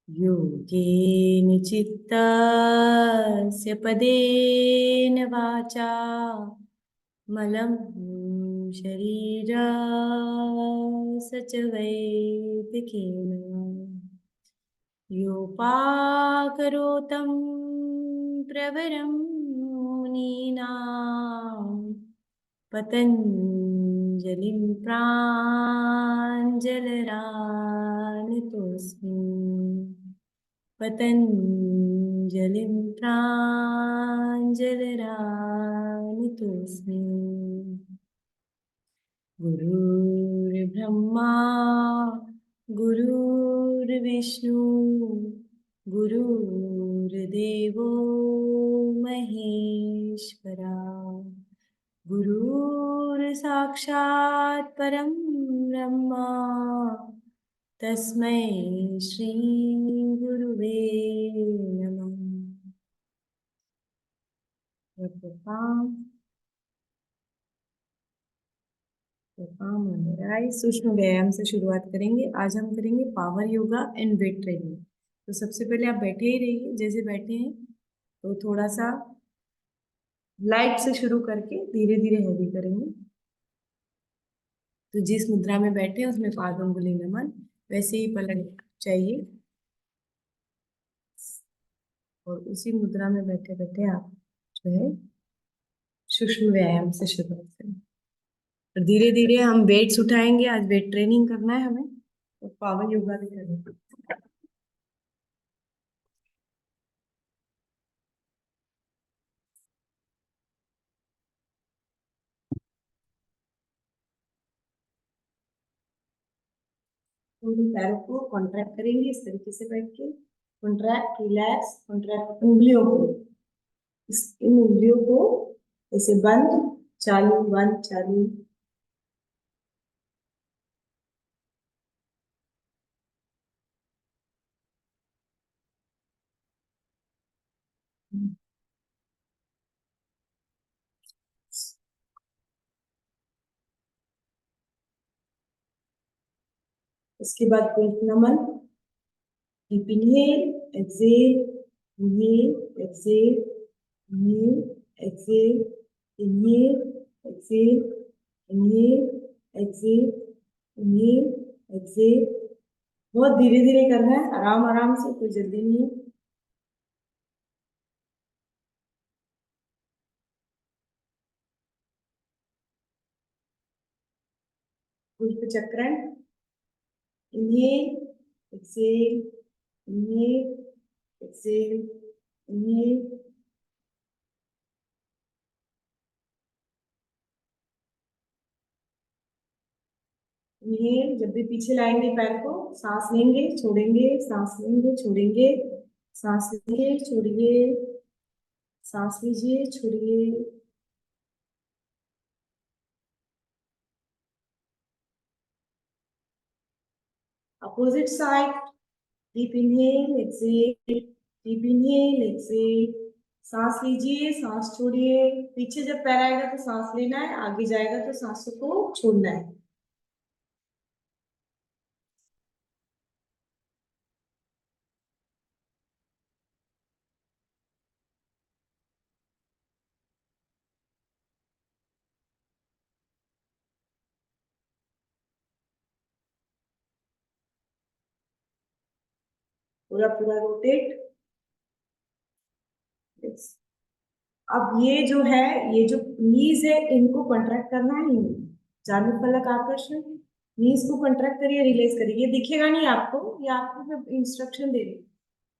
योगेन चित्तस्य पदेन वाचा मलं शरीरस्य च वैदिकेन योपाकरोतं प्रवरं मुनीनां पतञ्जलिं प्राञ्जलरानतोऽस्मि पतञ्जलिं प्राञ्जलरानतोऽस्मि। गुरुर्ब्रह्मा गुरुर्विष्णु गुरुर्देवो महेश्वरा गुरुर्साक्षात् परं ब्रह्म तस्मै श्री गुरुवे नमः। सूक्ष्म व्यायाम से शुरुआत करेंगे। आज हम करेंगे power yoga and weight training. तो सबसे पहले आप बैठे ही रहिए, जैसे बैठे हैं तो थोड़ा सा लाइट से शुरू करके धीरे धीरे हैवी करेंगे। तो जिस मुद्रा में बैठे हैं उसमें पाद अंगुली नमन, वैसे ही पलट चाहिए और उसी मुद्रा में बैठे बैठे आप जो है सूक्ष्म व्यायाम से शुरुआत करें। और धीरे धीरे हम वेट्स उठाएंगे। आज वेट ट्रेनिंग करना है हमें, तो पावर योगा भी करेंगे। दोनों पैरों को कॉन्ट्रैक्ट करेंगे इस तरीके से बैठ के, कॉन्ट्रैक्ट रिलैक्स कॉन्ट्रैक्ट। उंगलियों को इन उंगलियों को ऐसे बंद चालू बंद चालू। इसके बाद पेट नमन, deep inhale exhale, inhale exhale, inhale exhale, inhale exhale, inhale exhale, inhale exhale. बहुत धीरे धीरे करना है, आराम आराम से, कोई जल्दी नहीं है। पुष्प चक्रण, inhale exhale, inhale exhale, inhale. Inhale, जब भी पीछे लाएंगे पैर को, सांस लेंगे छोड़ेंगे, सांस लेंगे छोड़ेंगे, सांस लीजिए छोड़िए, सांस लीजिए छोड़िए। Opposite side, deep inhale exhale, deep inhale Excel. सांस लीजिए सांस छोड़िए। पीछे जब पैर आएगा तो सांस लेना है, आगे जाएगा तो सांसों को छोड़ना है। पूरा पूरा रोटेट। अब ये जो है, ये जो नीज है, इनको कॉन्ट्रैक्ट करना है। जानु पलक आकर्षण, नीज को कॉन्ट्रैक्ट करिए, रिलीज करिए। ये दिखेगा नहीं आपको, ये आपको मैं इंस्ट्रक्शन दे रही हूँ।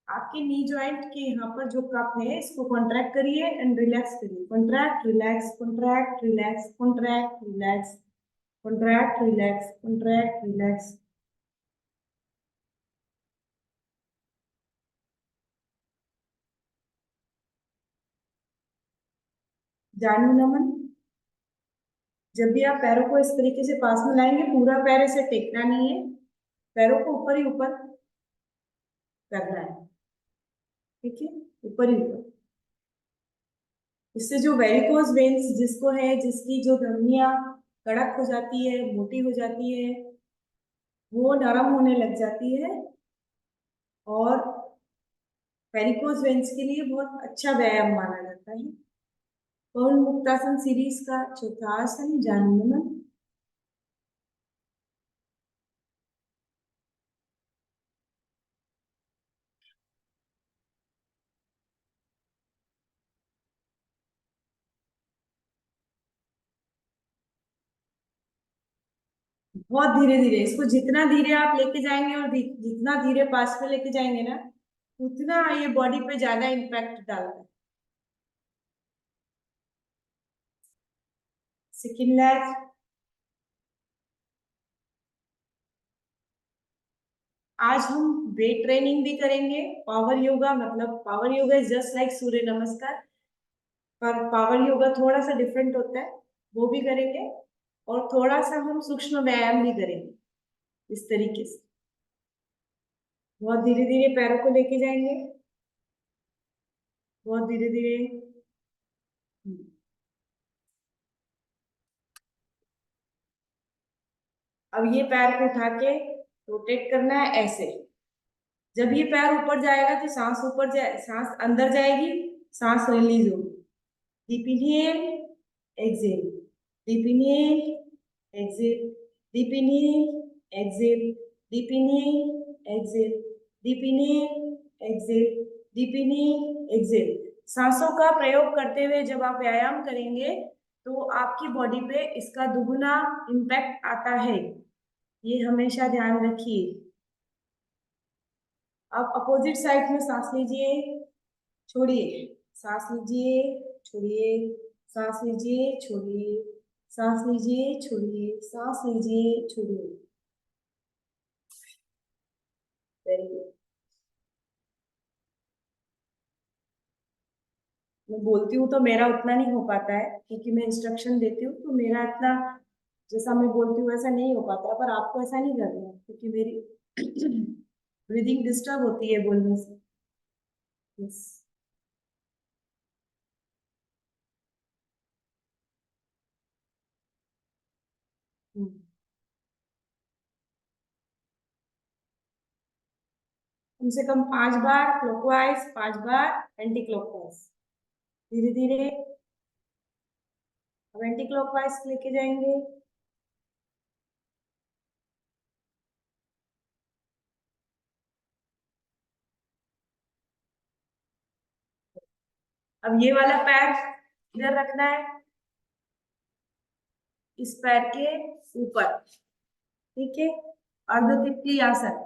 आपके नी जॉइंट के यहाँ पर जो कप है, इसको कॉन्ट्रैक्ट करिए एंड रिलैक्स करिए। Contract relax contract relax contract relax contract relax contract relax. जानु नमन, जब भी आप पैरों को इस तरीके से पास में लाएंगे, पूरा पैर ऐसे टेकना नहीं है, पैरों को ऊपर ही ऊपर करना है। ठीक है, ऊपर ही ऊपर। इससे जो वेरिकोज वेन्स जिसको है, जिसकी जो धमनियां कड़क हो जाती है, मोटी हो जाती है, वो नरम होने लग जाती है और वेरिकोज वेन्स के लिए बहुत अच्छा व्यायाम माना जाता है। पवन मुक्तासन सीरीज का चौथा आसन जानुनमन। बहुत धीरे धीरे, इसको जितना धीरे आप लेके जाएंगे और जितना धीरे पास में लेके जाएंगे ना, उतना ये बॉडी पे ज्यादा इम्पैक्ट डालता है। Second leg. आज हम वेट ट्रेनिंग भी करेंगे, पावर योगा, मतलब power yoga is just like Surya Namaskar, पर पावर योगा थोड़ा सा डिफरेंट होता है, वो भी करेंगे। और थोड़ा सा हम सूक्ष्म व्यायाम भी करेंगे इस तरीके से। बहुत धीरे धीरे पैरों को लेके जाएंगे, बहुत धीरे धीरे। अब ये पैर को उठा के रोटेट करना है ऐसे। जब ये पैर ऊपर जाएगा तो सांस ऊपर जाए, सांस अंदर जाएगी, सांस रिलीज होगी। Deep inhale, exhale, deep inhale, exhale, deep inhale, exhale, deep inhale, exhale, deep inhale, exhale, deep inhale, exhale. सांसों का प्रयोग करते हुए जब आप व्यायाम करेंगे तो आपकी बॉडी पे इसका दुगुना इम्पैक्ट आता है, ये हमेशा ध्यान रखिए। अब अपोजिट साइड में सांस लीजिए, छोड़िए, सांस लीजिए, छोड़िए, सांस लीजिए, छोड़िए, सांस लीजिए, छोड़िए, सांस लीजिए, छोड़िए। Very good. मैं बोलती हूँ तो मेरा उतना नहीं हो पाता है, क्योंकि मैं इंस्ट्रक्शन देती हूँ तो मेरा इतना, जैसा मैं बोलती हूँ वैसा नहीं हो पाता है। पर आपको ऐसा नहीं करना है, क्योंकि मेरी ब्रीदिंग डिस्टर्ब होती है बोलने से। यस। कम से कम 5 बार क्लॉकवाइज, 5 बार एंटी क्लॉकवाइज। धीरे धीरे अब एंटी क्लॉकवाइज लेके जाएंगे। अब ये वाला पैर इधर रखना है, इस पैर के ऊपर। ठीक है। अर्ध तितली आसन।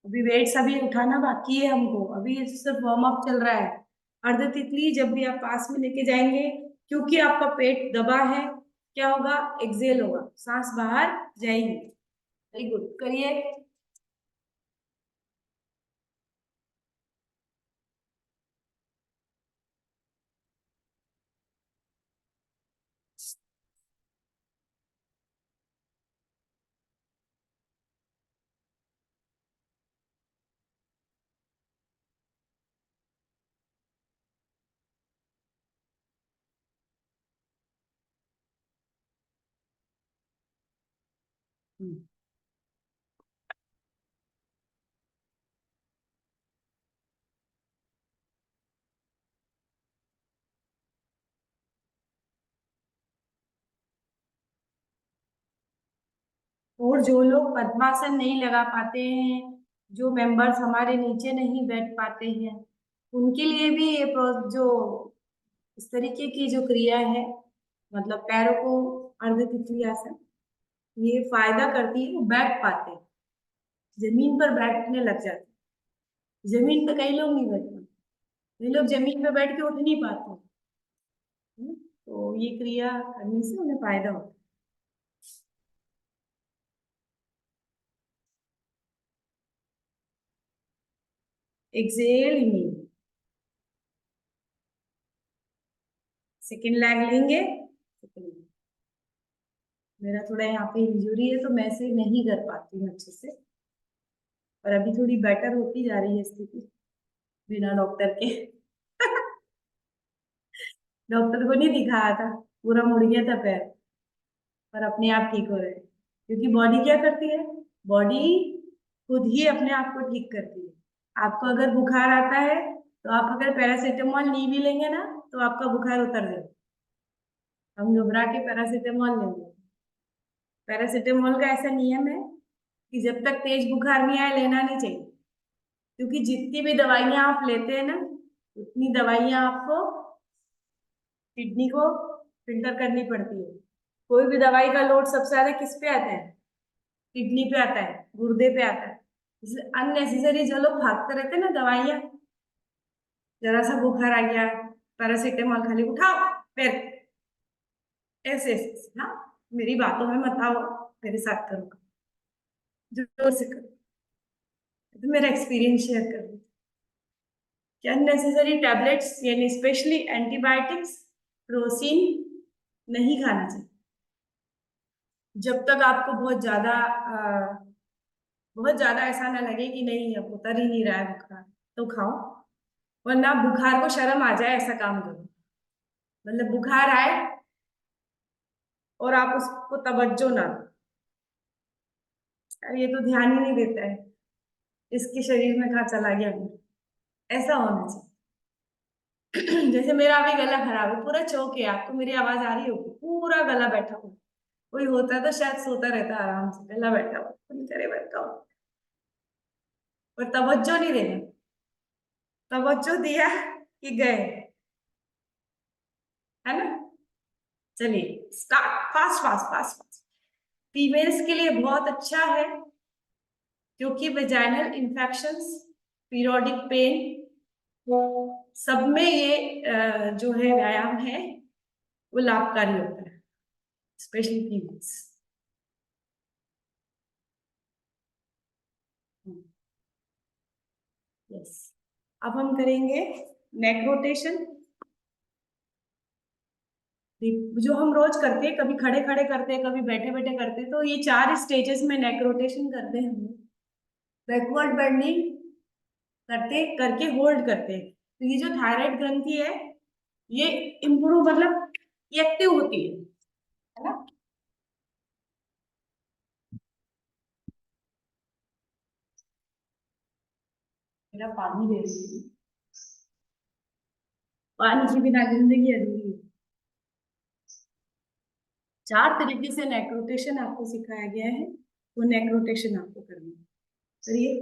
अभी वेट्स अभी उठाना बाकी है हमको, अभी सिर्फ वार्म अप चल रहा है। अर्ध तितली जब भी आप पास में लेके जाएंगे, क्योंकि आपका पेट दबा है, क्या होगा, एक्सेल होगा, सांस बाहर जाएगी। वेरी गुड, करिए। और जो लोग पद्मासन नहीं लगा पाते हैं, जो मेंबर्स हमारे नीचे नहीं बैठ पाते हैं, उनके लिए भी ये जो इस तरीके की जो क्रिया है, मतलब पैरों को अर्ध तितली आसन, ये फायदा करती है। वो बैठ पाते हैं, जमीन पर बैठने लग जाते हैं। जमीन पे कई लोग नहीं बैठ पाते, कई लोग जमीन पे बैठ के उठ नहीं पाते। तो ये क्रिया करने से उन्हें फायदा होता है। एक्सेल इन, सेकेंड लैग लेंगे। मेरा थोड़ा यहाँ पे इंजरी है तो मैं से नहीं कर पाती हूँ अच्छे से, पर अभी थोड़ी बेटर होती जा रही है स्थिति बिना डॉक्टर के। डॉक्टर को नहीं दिखाया था, पूरा मुड़ गया था पैर, पर अपने आप ठीक हो रहे हैं। क्योंकि बॉडी क्या करती है, बॉडी खुद ही अपने आप को ठीक करती है। आपको अगर बुखार आता है तो आप अगर पैरासीटामोल नहीं भी लेंगे ना तो आपका बुखार उतर जाएगा। हम घबरा के पैरासीटामोल लेंगे। पैरासीटामोल का ऐसा नियम है कि जब तक तेज बुखार नहीं आए लेना नहीं चाहिए, क्योंकि जितनी भी दवाइयां आप लेते हैं ना उतनी दवाइयां आपको किडनी को फिल्टर करनी पड़ती है। कोई भी दवाई का लोड सबसे ज्यादा किस पे आता है? किडनी पे आता है, गुर्दे पे आता है। इसलिए अननेसेसरी जो लोग भागते रहते हैं ना दवाइयां, जरा सा बुखार आ गया पैरासीटामोल खाली उठाओ फिर ऐसे ऐसे ना, मेरी बातों में मत आओ, मेरे साथ करो, जोर से करो। तो मेरा एक्सपीरियंस शेयर कर दूं कि अननेसेसरी टैबलेट्स यानी स्पेशली एंटीबायोटिक्स, क्रोसिन नहीं खाना चाहिए जब तक आपको बहुत ज्यादा ऐसा ना लगे कि नहीं अब उतर ही नहीं रहा है बुखार, तो खाओ। वरना बुखार को शर्म आ जाए ऐसा काम करो। मतलब बुखार आए और आप उसको तवज्जो ना दो, यार ये तो ध्यान ही नहीं देता है, इसके शरीर में कहाँ चला गया ऐसा होना चाहिए। जैसे मेरा अभी गला खराब है, पूरा चौक है, आपको मेरी आवाज आ रही होगी, पूरा गला बैठा हुआ। कोई होता तो शायद सोता रहता आराम से, गला बैठा हुआ करे बैठा हुआ। और तवज्जो नहीं देना, तवज्जो दिया कि गए, है ना। चलिए start, fast fast fast fast. Females के लिए बहुत अच्छा है क्योंकि वेजाइनल इंफेक्शंस, पीरियोडिक पेन, सब में ये जो है व्यायाम है वो लाभकारी होता है, स्पेशली फीमेल्स। यस, अब हम करेंगे नेक रोटेशन। जो हम रोज करते हैं, कभी खड़े खड़े करते हैं, कभी बैठे बैठे करते हैं, तो ये 4 स्टेजेस में नेक रोटेशन करते हैं हम। बैकवर्ड बेंडिंग करते करके होल्ड करते हैं, तो ये जो थायराइड ग्रंथि है ये इम्प्रूव मतलब एक्टिव होती है ना। मेरा पानी दे रही है। पानी के बिना जिंदगी अधूरी है। 4 तरीके से नेक रोटेशन आपको सिखाया गया है, वो नेक रोटेशन आपको करनी है। करिए।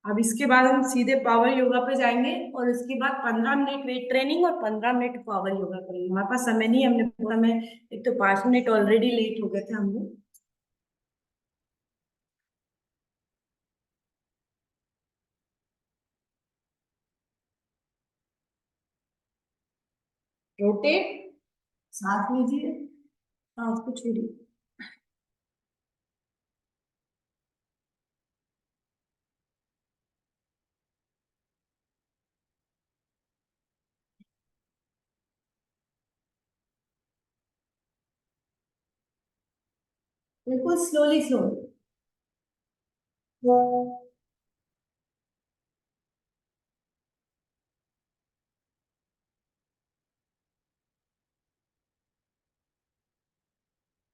अब इसके बाद हम सीधे पावर योगा पे जाएंगे और उसके बाद 15 मिनट वेट ट्रेनिंग और 15 मिनट पावर योगा करेंगे। हमारे पास समय नहीं, हमने पूरा में एक तो 5 मिनट ऑलरेडी लेट हो गए थे हम लोग। रोटेट, सांस लीजिए, सांस को छोड़िए। बिल्कुल स्लोली स्लोली।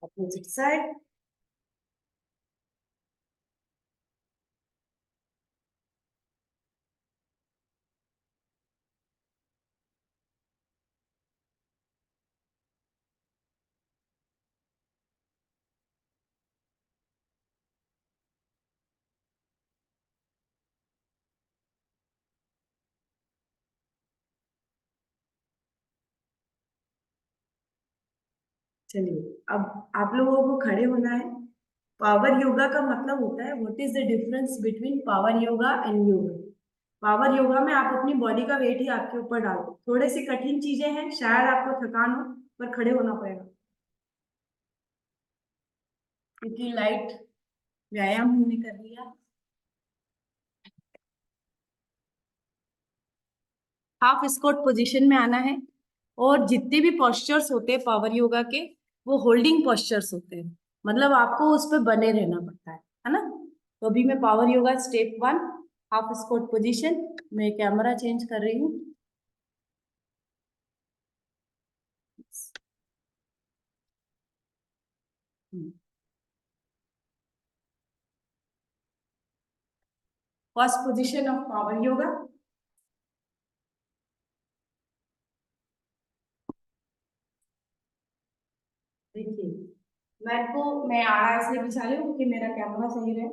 Opposite side. चलिए, अब आप लोगों को खड़े होना है। पावर योगा का मतलब होता है what is the difference between power yoga and yoga. Power yoga में आप अपनी बॉडी का वेट ही आपके ऊपर डाल दो, थोड़ी सी कठिन चीजें हैं, शायद आपको थकान हो, पर खड़े होना पड़ेगा क्योंकि लाइट व्यायाम हमने कर लिया। हाफ स्क्वाट पोजीशन में आना है और जितने भी पोस्चर्स होते हैं पावर योगा के वो होल्डिंग पोस्चर्स होते हैं, मतलब आपको उस पर बने रहना पड़ता है ना। तो अभी मैं power yoga step 1, half squat position, मैं कैमरा चेंज कर रही हूँ। First position of power yoga. देखिए मैं आड़ा इसलिए बिछा रही हूँ क्योंकि मेरा कैमरा सही रहे।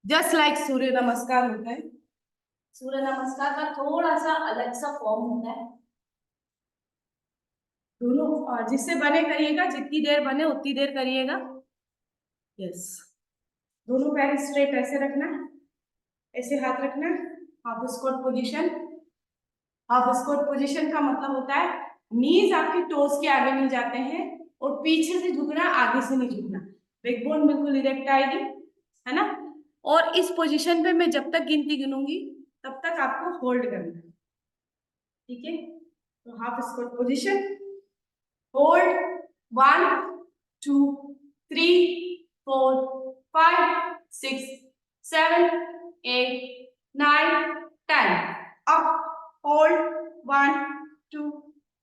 जस्ट लाइक सूर्य नमस्कार होता है, सूर्य नमस्कार का थोड़ा सा अलग सा फॉर्म होता है। दोनों जिससे बने करिएगा, जितनी देर बने उतनी देर करिएगा। यस, दोनों पैर स्ट्रेट ऐसे रखना, ऐसे हाथ रखना। Half squat position. Half squat position का मतलब होता है नीज आपके टोस के आगे नहीं जाते हैं और पीछे से झुकना, आगे से नहीं झुकना। बैकबोन बिल्कुल इरेक्ट आएगी, है ना। और इस पोजीशन पे मैं जब तक गिनती गिनूंगी तब तक आपको होल्ड करना है, ठीक है। तो half squat position, hold 1 2 3 4 5 6 7 8 9 10। up, hold 1 2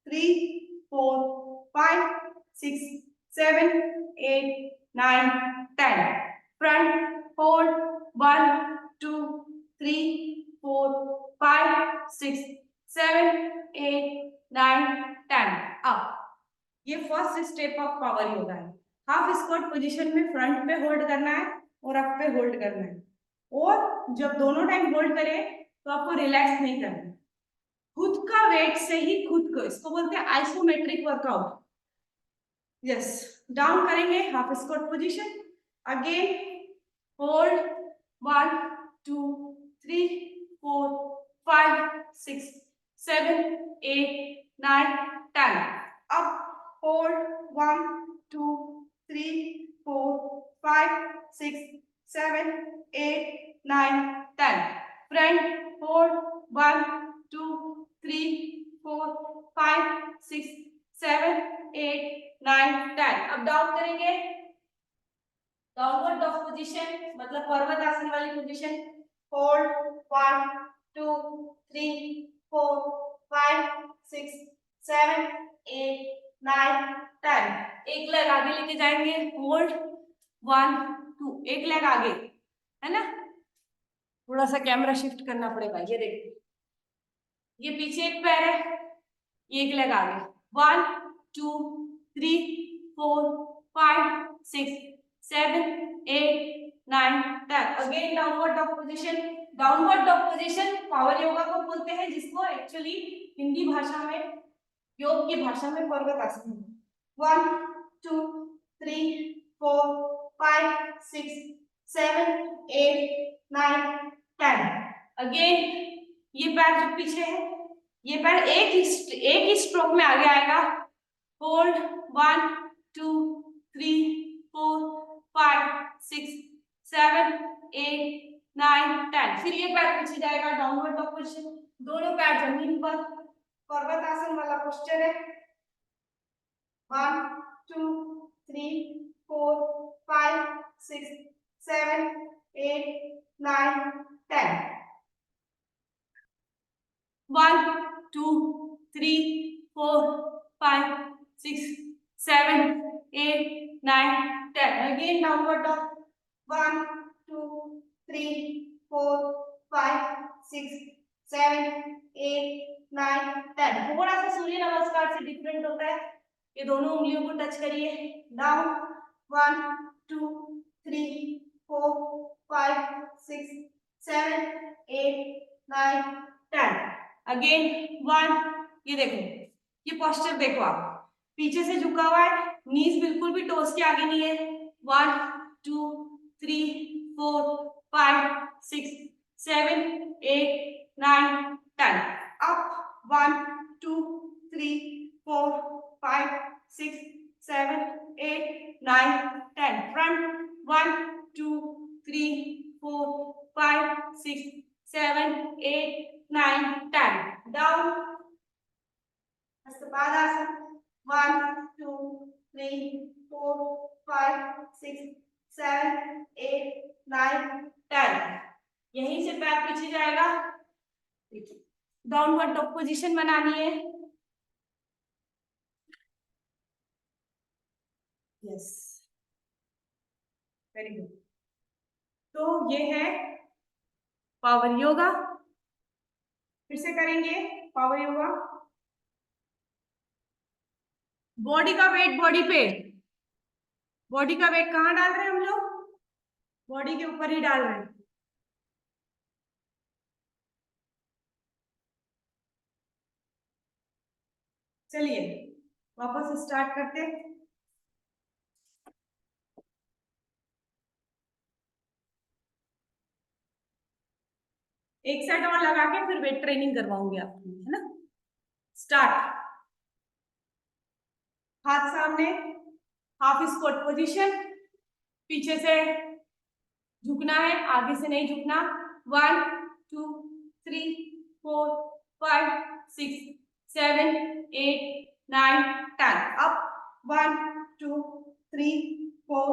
3 4 5 6 7 8 9 10। front, hold 1 2 3 4 5 6 7 8 9 10। up। ये first step of power yoga है। हाफ स्क्वाट पोजीशन में फ्रंट पे होल्ड करना है और अप पे होल्ड करना है, और जब दोनों टाइम होल्ड करें तो आपको रिलैक्स नहीं करना है। खुद का वेट से ही खुद को, इसको बोलते हैं आइसोमेट्रिक वर्कआउट। यस, डाउन करेंगे half squat position. Again hold 1 2 3 4 5 6 7 8 9 10। up, hold 1 2 3 4 5 6 7 8 9 10। front, hold 1 2 3 4 5 6 7 8 9 10। अब डाउन करेंगे, डाउनवर्ड डॉग पोजीशन मतलब पर्वत आसन वाली पोजीशन। होल्ड 1 2 3 4 5 6 7 8 9 10। एक लेग आगे लेके जाएंगे, होल्ड 1 2, एक लेग आगे, है ना। थोड़ा सा कैमरा शिफ्ट करना पड़ेगा। ये देखिए, ये पीछे एक पैर है, एक लेग आगे। 1 2 3 4 5 6 7 8 9 10। Again downward dog position. Downward dog position power yoga को बोलते हैं, जिसको एक्चुअली हिंदी भाषा में, योग की भाषा में पर्वत आसन। 1 2 3 4 5 6 7 8 9 10। अगेन ये पैर जो पीछे है, ये पैर एक ही स्ट्रोक में आगे आएगा। होल्ड 1 2 3 4 5 6 7 8 9 10। फिर ये पैर पीछे जाएगा, डाउनवर्ड डॉग पोजीशन। दोनों पैर जमीन पर, पर्वत आसन वाला पोस्चर है। 1 2 3 4 5 6 7 8 9 10। 1 2 3 4 5 6 7 8 9 10। Again downward dog. 1 2 3 4 5 6 7 8 9 10। थोड़ा सा सूर्य नमस्कार से डिफरेंट होता है। ये दोनों उंगलियों को टच करिए। डाउन 1 2 3 4 5 6 7 8 9 10। अगेन 1, ये देखो, ये पोस्चर देखो आप, पीछे से झुका हुआ है, नीज बिल्कुल भी टोस के आगे नहीं है। 1 2 3 4 5 6 7 8 9 10। अप 1 2 3 4 5 6 7 8 9 10। फ्रंट 1 2 3 4 5 6 7 8 9 10। Down, Hastapadasan. 1 2 3 4 5 6 7 8 9 10। यहीं से पैर पीछे जाएगा। देखिए, डाउनवर्ड डॉग पोजीशन बनानी है। Yes, very good. तो ये है पावर योगा। फिर से करेंगे पावर योगा। बॉडी का वेट बॉडी पे, बॉडी का वेट कहाँ डाल रहे हैं हम लोग? बॉडी के ऊपर ही डाल रहे हैं। चलिए वापस स्टार्ट करते हैं। एक सेट और लगा के फिर वेट ट्रेनिंग करवाऊंगी आपकी, है ना। स्टार्ट। हाथ सामने, हाफ स्क्वाट पोजीशन। पीछे से झुकना है, आगे से नहीं झुकना। 1 2 3 4 5 6 7 8 9 10। अप 1 2 3 4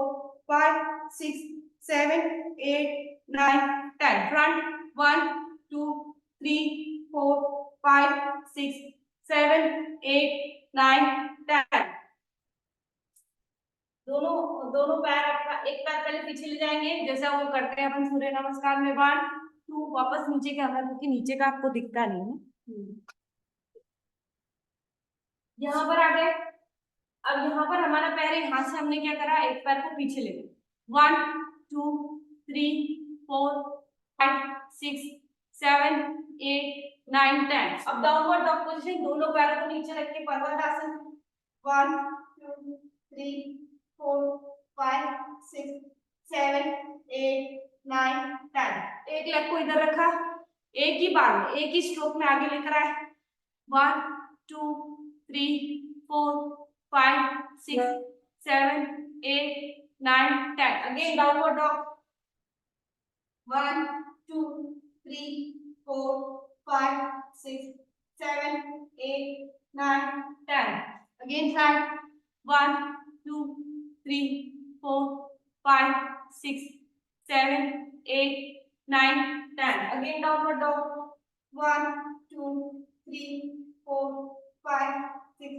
5 6 7 8 9 10। फ्रंट 1 2 3 4 5 6 7 8 9 10। दोनों दोनों पैर आपका, एक पैर पहले पीछे ले जाएंगे जैसा वो करते हैं अपन सूर्य नमस्कार में। 1 2, वापस नीचे के आना, क्योंकि नीचे का आपको दिखता नहीं है। यहाँ पर आ गए। अब यहाँ पर हमारा पैर है, यहाँ से हमने क्या करा, एक पैर को पीछे ले गए। 1 2 3 4 5 6 7 8 9 10। अब डाउनवर्ड डॉग पोजीशन, दोनों पैरों को नीचे रख के पर्वत आसन। 1 2 3 4 5 6 7 8 9 10। एक लेग को इधर रखा, एक ही बार में, एक ही स्ट्रोक में आगे लेकर आए। 1 2 3 4 5 6 7 8 9 10। Again downward dog. 1 2 3 4 5 6 7 8 9 10। Again side. 1 2 3 4 5 6 7 8 9 10. Again downward dog. 1 2 3 4 5 6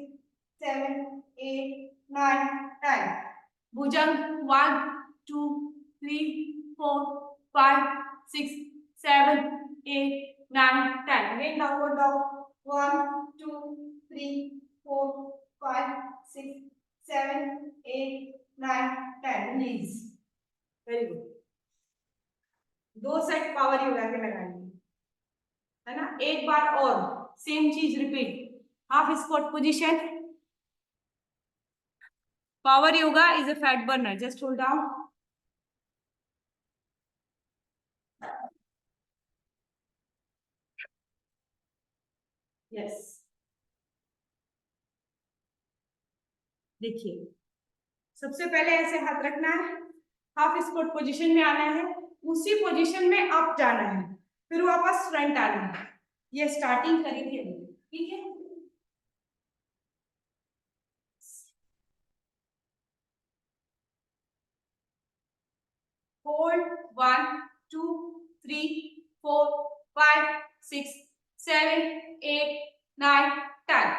7 8 9 10. Bhujang. 1 2 3 4 5 6 7 8 9 10. Again downward dog. 1 2 3 4 5 6 7 8 9 10. Release. Very good. 2 set power yoga के लगाएंगे, है ना। एक बार और सेम चीज repeat. Half squat position. Power yoga is a fat burner. Just hold down. Yes, देखिए सबसे पहले ऐसे हाथ रखना है, हाफ स्क्वाट पोजीशन में आना है, उसी पोजीशन में अप जाना है, फिर वापस फ्रंट आना है। ये स्टार्टिंग करी थी अभी, ठीक है। Hold 1 2 3 4 5 6 7 8 9 10।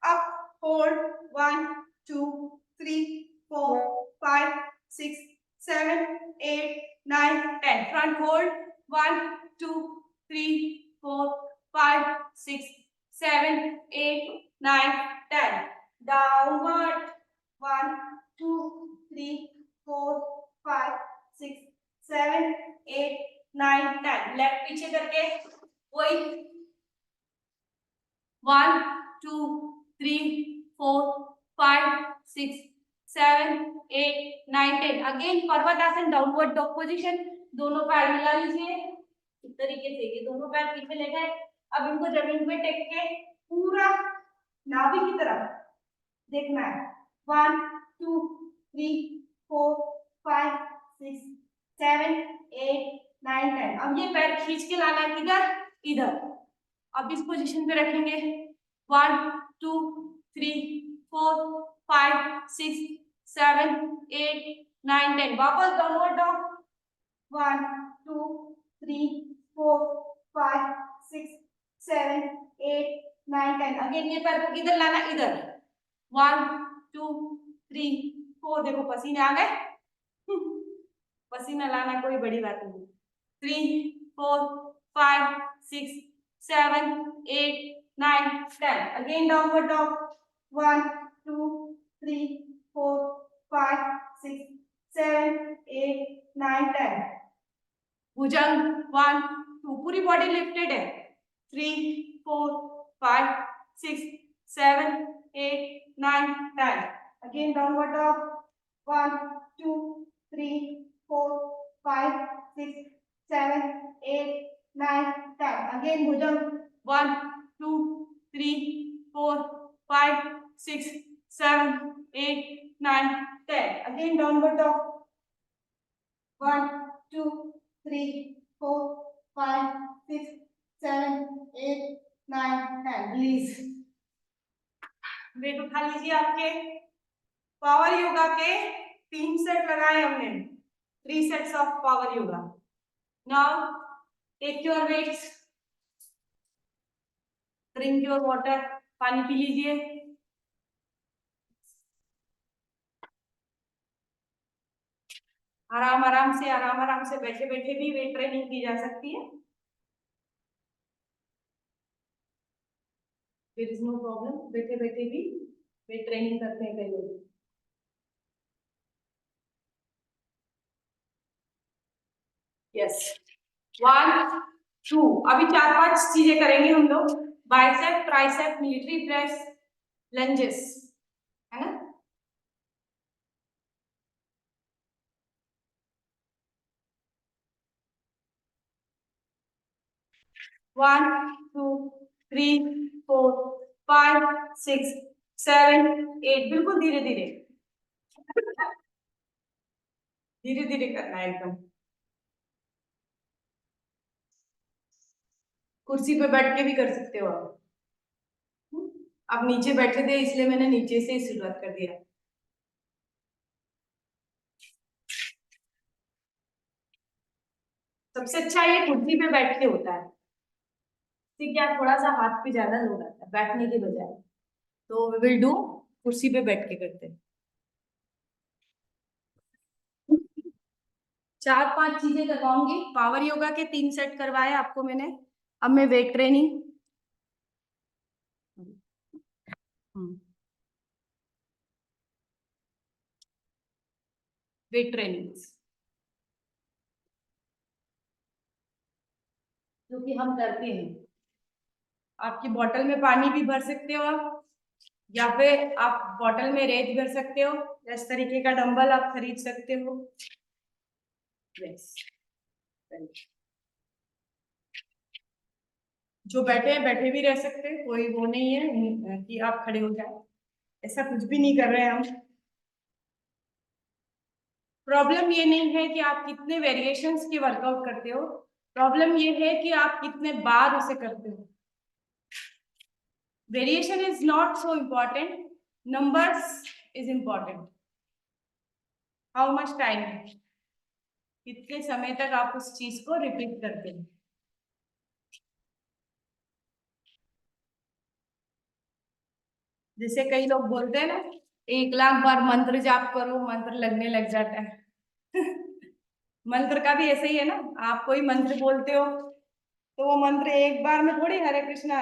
Up hold 1 2 3 4 5 6 7 8 9 10। Front hold 1 2 3 4 5 6 7 8 9 10। Downward 1 2 3 4 5 6 7 8 9 10। Left पीछे करके वही 1 2 3 4 5 6 7 8 9 10। अगेन पर्वत आसन, डाउनवर्ड डॉग पोजीशन। दोनों पैर मिला लीजिए इस तरीके से, ये दोनों पैर पीछे ले गए। अब इनको जमीन पे टेक के पूरा नाभि की तरफ देखना है। 1 2 3 4 5 6 7 8 9 10। अब ये पैर खींच के लाना है किधर, इधर। अब इस पोजीशन पे रखेंगे। 1 2 3 4 5 6 7 8 9 10। वापस डाउनवर्ड डॉग। 1 2 3 4 5 6 7 8 9 10। अगेन ये पैर को किधर लाना, इधर। 1 2 3 4 देखो पसीने आ गए। पसीना लाना कोई बड़ी बात नहीं। 3 4 5 6 7 8 9 10 अगेन डाउनवर्ड डॉग 1 2 3 4 5 6 7 8 9 10 भुजंग 1 2 पूरी बॉडी लिफ्टेड है 3 4 5 6 7 8 9 10 अगेन डाउनवर्ड डॉग 1 2 3 4 5 6 7 8 9 10 अगेन भुजंग 1 2 3 4 5 6 7 8 9 10 again downward dog 1 2 3 4 5 6 7 8 9 10 release. Wait उठा लीजिए। आपके पावर योगा के 3 सेट लगाए हमने, 3 sets of power yoga. Now take your weights, drink your water, पानी पी लीजिए। आराम आराम से बैठे बैठे भी वेट ट्रेनिंग की जा सकती है। देयर इज नो प्रॉब्लम, बैठे बैठे भी वेट ट्रेनिंग करते हैं कई लोग। यस 1 2 अभी 4-5 चीजें करेंगे हम लोग। Bicep, tricep, military press, lunges, है ना। 1 2 3 4 5 6 7 8 बिल्कुल धीरे धीरे धीरे धीरे करना है एकदम। कुर्सी पे बैठ के भी कर सकते हो आप। आप नीचे बैठे थे इसलिए मैंने नीचे से ही शुरुआत कर दिया। सबसे अच्छा ये कुर्सी पे बैठ के होता है, इससे क्या थोड़ा सा हाथ पे ज्यादा लोड आता है बैठने के बजाय। तो वी विल डू कुर्सी पे बैठ के करते हैं। 4-5 चीजें करवाऊंगी। पावर योगा के 3 सेट करवाए आपको मैंने। अब मैं वेट ट्रेनिंग, वेट ट्रेनिंग जो कि हम करते हैं। आपकी बोतल में पानी भी भर सकते हो आप, या फिर आप बोतल में रेत भर सकते हो। इस तरीके का डंबल आप खरीद सकते हो। यस, जो बैठे हैं बैठे भी रह सकते हैं, कोई वो नहीं है कि आप खड़े हो जाए, ऐसा कुछ भी नहीं कर रहे हैं हम। प्रॉब्लम ये नहीं है कि आप कितने वेरिएशंस की वर्कआउट करते हो, प्रॉब्लम ये है कि आप कितने बार उसे करते हो। Variation is not so important, numbers is important. How much time, कितने समय तक आप उस चीज को रिपीट करते हैं। जैसे कई लोग बोलते हैं ना, 1 लाख बार मंत्र जाप करो मंत्र लगने लग जाता है। मंत्र का भी ऐसे ही है ना, आप कोई मंत्र बोलते हो तो वो मंत्र एक बार में थोड़ी हरे कृष्णा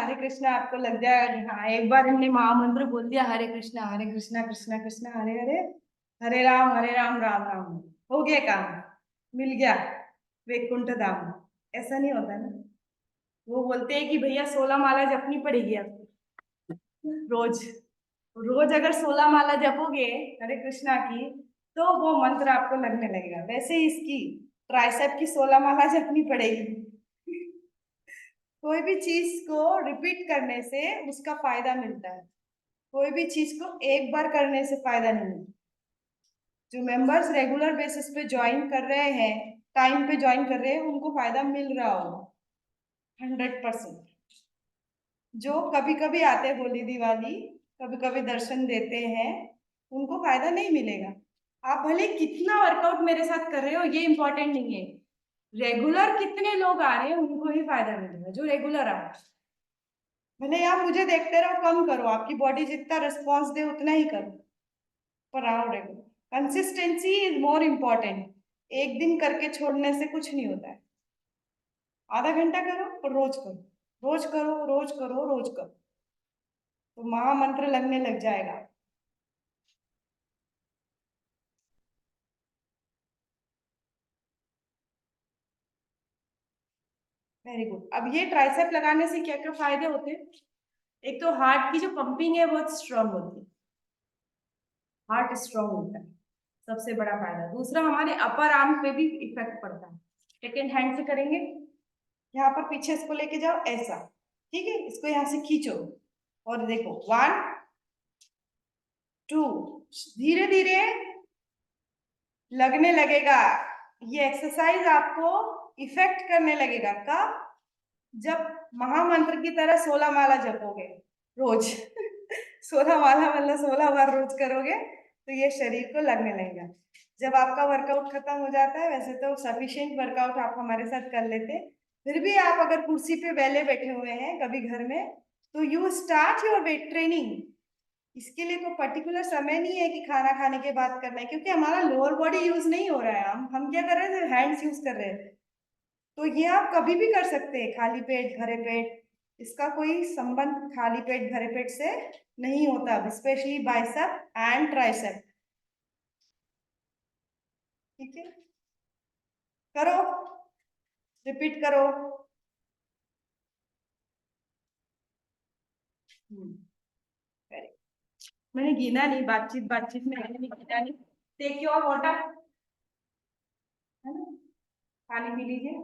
आपको लग जाएगा। हाँ, एक बार हमने महामंत्र बोल दिया हरे कृष्णा कृष्णा कृष्णा हरे हरे, हरे राम राम राम, हो गया काम, मिल गया वैकुंठ धाम। ऐसा नहीं होता ना। वो बोलते हैं कि भैया 16 माला जपनी पड़ेगी आपको रोज। रोज अगर 16 माला जपोगे हरे कृष्णा की तो वो मंत्र आपको लगने लगेगा। वैसे ही इसकी ट्राइसेप की 16 माला जपनी पड़ेगी। कोई भी चीज को रिपीट करने से उसका फायदा मिलता है, कोई भी चीज को एक बार करने से फायदा नहीं मिलता। जो मेंबर्स रेगुलर बेसिस पे ज्वाइन कर रहे हैं, टाइम पे ज्वाइन कर रहे हैं, उनको फायदा मिल रहा होगा 100%। जो कभी कभी आते हैं होली दिवाली, कभी कभी दर्शन देते हैं, उनको फायदा नहीं मिलेगा। आप भले कितना वर्कआउट मेरे साथ कर रहे हो ये इंपॉर्टेंट नहीं है, रेगुलर कितने लोग आ रहे हैं उनको ही फायदा मिलेगा, जो रेगुलर आ रहे हैं। भले आप मुझे देखते रहो, कम करो, आपकी बॉडी जितना रिस्पॉन्स दे उतना ही करो, पर आओ regular. Consistency is more important. एक दिन करके छोड़ने से कुछ नहीं होता है। आधा घंटा करो और रोज करो, रोज करो, रोज करो, रोज करो, तो महामंत्र लगने लग जाएगा। Very good. अब ये ट्राइसेप लगाने से क्या क्या फायदे होते हैं? एक तो हार्ट की जो पंपिंग है बहुत स्ट्रांग होती है, हार्ट स्ट्रांग होता है, सबसे बड़ा फायदा। दूसरा, हमारे अपर आर्म पे भी इफेक्ट पड़ता है। सेकेंड हैंड से करेंगे, यहाँ पर पीछे इसको लेके जाओ ऐसा, ठीक है, इसको यहाँ से खींचो और देखो 1 2, धीरे धीरे लगने लगेगा। ये एक्सरसाइज आपको इफेक्ट करने लगेगा। कब? जब महामंत्र की तरह 16 माला जपोगे रोज 16 माला मतलब 16 बार रोज करोगे तो ये शरीर को लगने लगेगा। जब आपका वर्कआउट खत्म हो जाता है, वैसे तो सफिशिएंट वर्कआउट आप हमारे साथ कर लेते, फिर भी आप अगर कुर्सी पे वेले बैठे हुए हैं कभी घर में, तो you start your weight training. इसके लिए कोई पर्टिकुलर समय नहीं है कि खाना खाने के बाद करना है, क्योंकि हमारा लोअर बॉडी यूज नहीं हो रहा है। हम क्या कर रहे थे? हैंड्स यूज कर रहे हैं। तो ये आप कभी भी कर सकते हैं, खाली पेट भरे पेट। इसका कोई संबंध खाली पेट भरे पेट से नहीं होता, स्पेशली बाइसेप एंड ट्राइसेप। ठीक है, करो, रिपीट करो। Very good. मैंने गिना नहीं, बातचीत बातचीत में मैंने गिना नहीं। टेक योर वाटर, है ना, पानी पी लीजिए।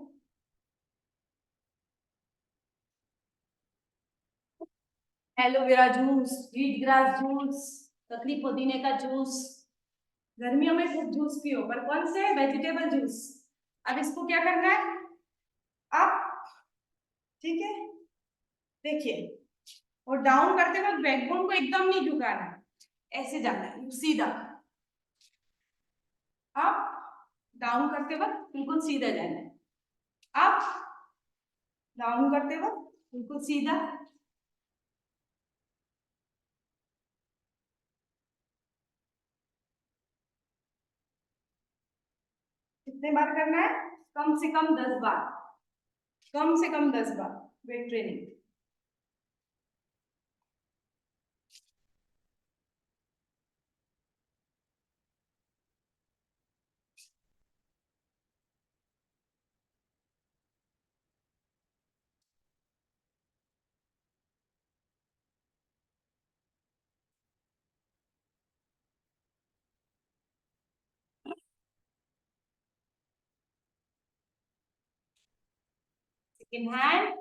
Aloe vera juice, wheat grass juice, ककड़ी पुदीने का जूस, गर्मियों में खूब जूस पियो, पर कौन से? Vegetable juice. अब इसको क्या करना है आप? ठीक है, देखिए, और डाउन करते वक्त बैकबोन को एकदम नहीं झुकाना है, ऐसे जाना है सीधा। आप डाउन करते वक्त बिल्कुल सीधा जाना है। आप डाउन करते वक्त बिल्कुल सीधा। कितने बार करना है? कम से कम 10 बार, कम से कम 10 बार weight training. Second hand,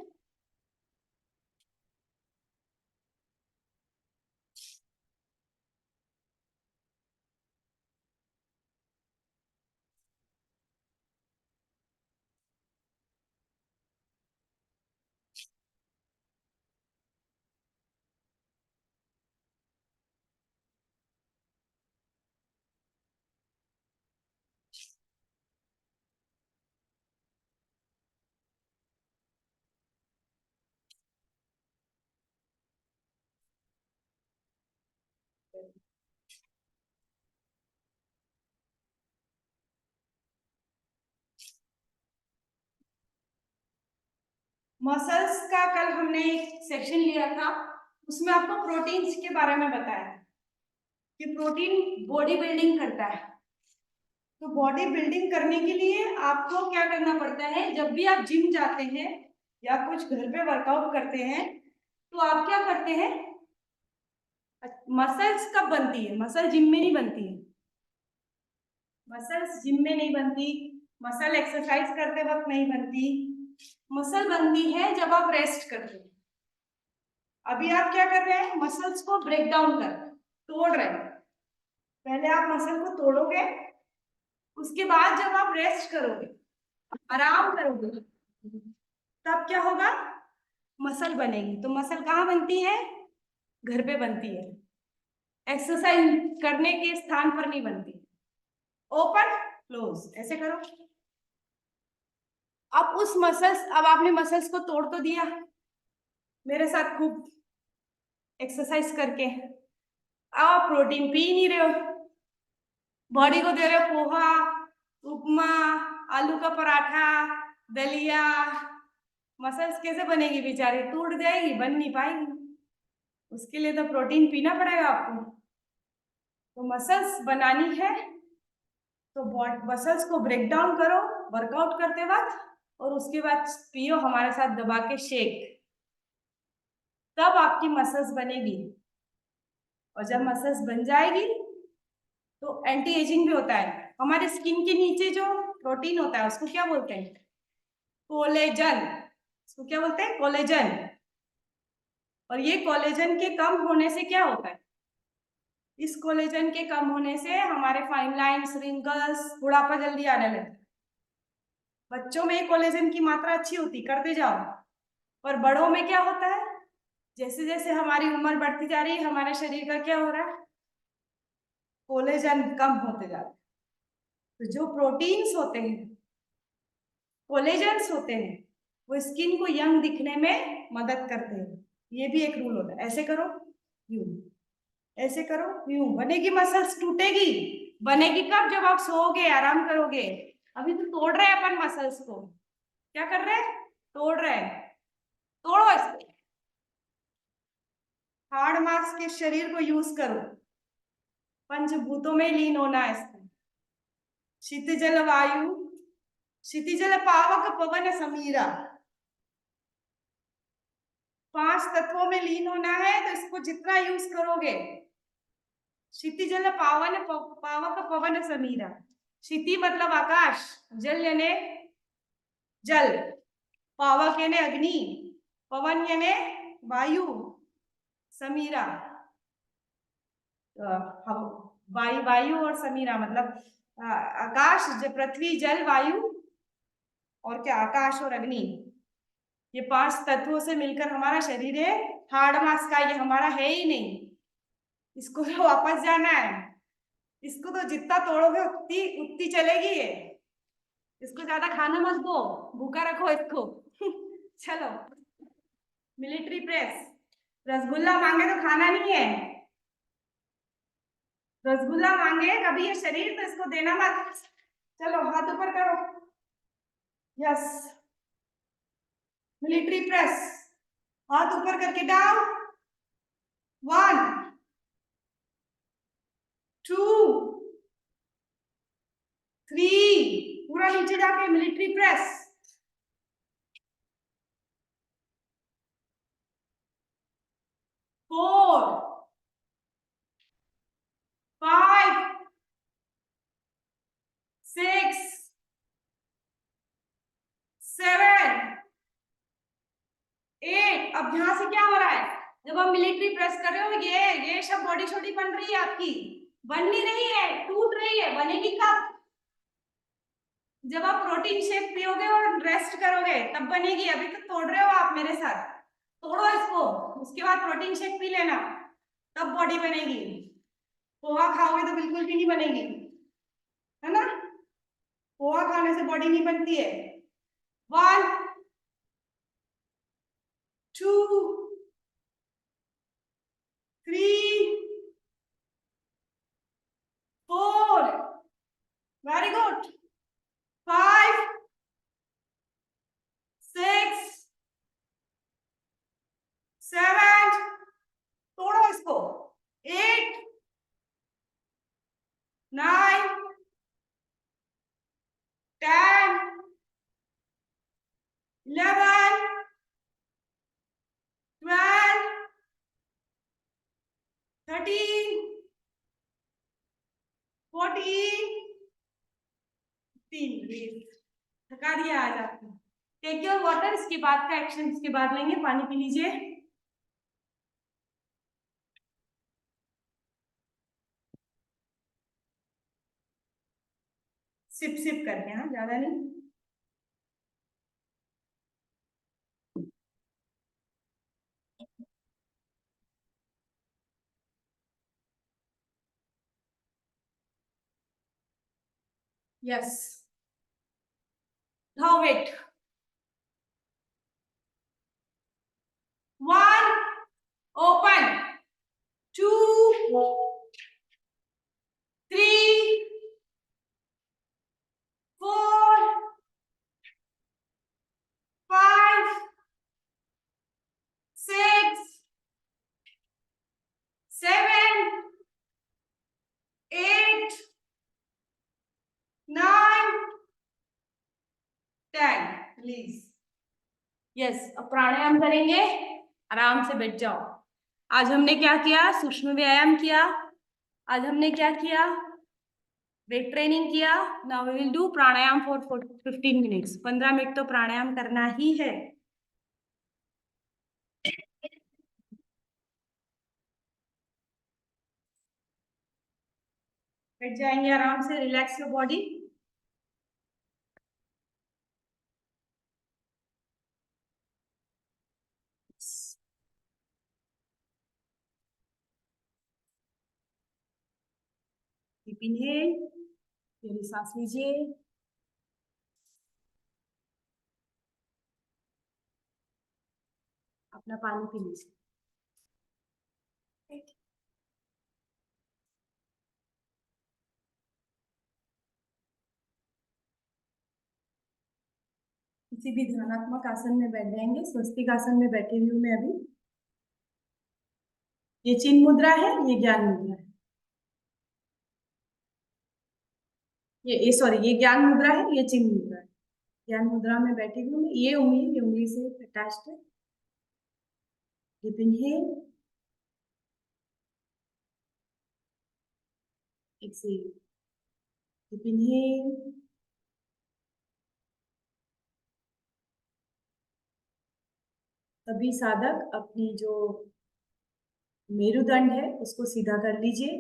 muscles का कल हमने एक सेक्शन लिया था, उसमें आपको प्रोटीन्स के बारे में बताया कि प्रोटीन बॉडी बिल्डिंग करता है। तो बॉडी बिल्डिंग करने के लिए आपको क्या करना पड़ता है? जब भी आप जिम जाते हैं या कुछ घर पे वर्कआउट करते हैं, तो आप क्या करते हैं? मसल्स कब बनती है? मसल जिम में नहीं बनती है, मसल्स जिम में नहीं बनती, मसल एक्सरसाइज करते वक्त नहीं बनती। मसल बनती है जब आप रेस्ट करते हैं। अभी आप क्या कर रहे हैं? मसल्स को ब्रेक डाउन कर, तोड़ रहे हैं। पहले आप मसल को तोड़ोगे, उसके बाद जब आप रेस्ट करोगे, आराम करोगे, तब क्या होगा? मसल बनेगी। तो मसल कहाँ बनती है? घर पे बनती है, एक्सरसाइज करने के स्थान पर नहीं बनती। ओपन क्लोज ऐसे करो। अब उस मसल्स, अब आपने मसल्स को तोड़ तो दिया मेरे साथ खूब एक्सरसाइज करके, अब आप प्रोटीन पी नहीं रहे हो, बॉडी को दे रहे हो पोहा, उपमा, आलू का पराठा, दलिया, मसल्स कैसे बनेगी बेचारी, टूट जाएगी, बन नहीं पाएगी। उसके लिए तो प्रोटीन पीना पड़ेगा आपको। तो मसल्स बनानी है तो मसल्स को ब्रेक डाउन करो वर्कआउट करते वक्त, और उसके बाद पियो हमारे साथ दबा के शेक, तब आपकी मसल्स बनेगी। और जब मसल्स बन जाएगी तो एंटी एजिंग भी होता है। हमारे स्किन के नीचे जो प्रोटीन होता है उसको क्या बोलते हैं? कोलेजन। उसको क्या बोलते हैं? कोलेजन। और ये कोलेजन के कम होने से क्या होता है? इस कोलेजन के कम होने से हमारे फाइन लाइन्स, रिंकल्स, बुढ़ापा जल्दी आने लगता है। बच्चों में कोलेजन की मात्रा अच्छी होती, करते जाओ। और बड़ों में क्या होता है? जैसे जैसे हमारी उम्र बढ़ती जा रही है, हमारे शरीर का क्या हो रहा है? कोलेजन कम होते जा रहा है। तो जो प्रोटीन्स होते हैं, कोलेजन्स होते हैं, वो स्किन को यंग दिखने में मदद करते हैं। ये भी एक रूल होता है। ऐसे करो, यूं, ऐसे करो, यूं, बनेगी मसल्स, टूटेगी। बनेगी कब? जब आप सोओगे, आराम करोगे। अभी तो तोड़ रहे हैं अपन मसल्स को। क्या कर रहे हैं? तोड़ रहे हैं। तोड़ो इसको। हार्ड मास के शरीर को यूज करो। पंचभूतों में लीन होना है इसको। क्षितिजल वायु, क्षितिजल पावक पवन समीरा, 5 तत्वों में लीन होना है। तो इसको जितना यूज करोगे, क्षितिजल पावक पवन समीरा। क्षिति मतलब आकाश, जल यानी जल, पावक यानी अग्नि, पवन यानी वायु, समीरा वायु, वायु और समीरा मतलब आकाश, पृथ्वी, जल, वायु और क्या? आकाश और अग्नि। ये 5 तत्वों से मिलकर हमारा शरीर है। हार्ड मास का ये हमारा है ही नहीं। इसको तो वापस जाना है। इसको तो जितना तोड़ोगे उतनी उतनी चलेगी ये। इसको ज्यादा खाना मत दो, भूखा रखो इसको। चलो, मिलिट्री प्रेस। रसगुल्ला मांगे तो खाना नहीं है। रसगुल्ला मांगे कभी ये शरीर, तो इसको देना मत। चलो, हाथ ऊपर करो। Yes, military press. हाथ ऊपर करके डाउन। 1 2 3, पूरा नीचे जाके मिलिट्री प्रेस। 4 5 6 7 8। अब यहां से क्या हो रहा है? जब आप मिलिट्री प्रेस कर रहे हो, ये सब बॉडी छोटी बन रही है आपकी, बन नहीं रही है, टूट रही है। बनेगी कब? जब आप प्रोटीन शेक पियोगे और रेस्ट करोगे, तब बनेगी। अभी तो तोड़ रहे हो आप मेरे साथ, तोड़ो इसको, उसके बाद प्रोटीन शेक पी लेना, तब बॉडी बनेगी। पोहा खाओगे तो बिल्कुल भी नहीं बनेगी, है ना? पोहा खाने से बॉडी नहीं बनती है। 1 2 3 4, वेरी गुड। 5 6 7, तोड़ो इसको। 8 9 10 11 12 13 14 15। थका दिया आज आपको। Take your water. इसके बाद का एक्शन इसके बाद लेंगे। पानी पी लीजिए। सिप सिप करके, हाँ, ज्यादा नहीं। Yes, now wait. 1 open, 2 3 yes, अब प्राणायाम करेंगे। आराम से बैठ जाओ। आज हमने क्या किया? सूक्ष्म व्यायाम किया। आज हमने क्या किया? वेट ट्रेनिंग किया। Now we will do pranayama for 15 minutes. 15 minute तो प्राणायाम करना ही है। बैठ जाएंगे आराम से, relax your body. Deep inhale, गहरी सांस लीजिए। अपना पानी पी लीजिए। किसी भी ध्यानात्मक आसन में बैठ जाएंगे। स्वस्तिक आसन में बैठी हुई हूँ मैं अभी। ये चिन्ह मुद्रा है, ये ज्ञान मुद्रा है। ये सॉरी, ये ज्ञान मुद्रा है, ये चिन्ह मुद्रा है। ज्ञान मुद्रा में बैठी हुई हूँ। ये उंगली से अटैच्ड है। Deep inhale, exhale. Deep inhale, सभी साधक अपनी जो मेरुदंड है उसको सीधा कर लीजिए।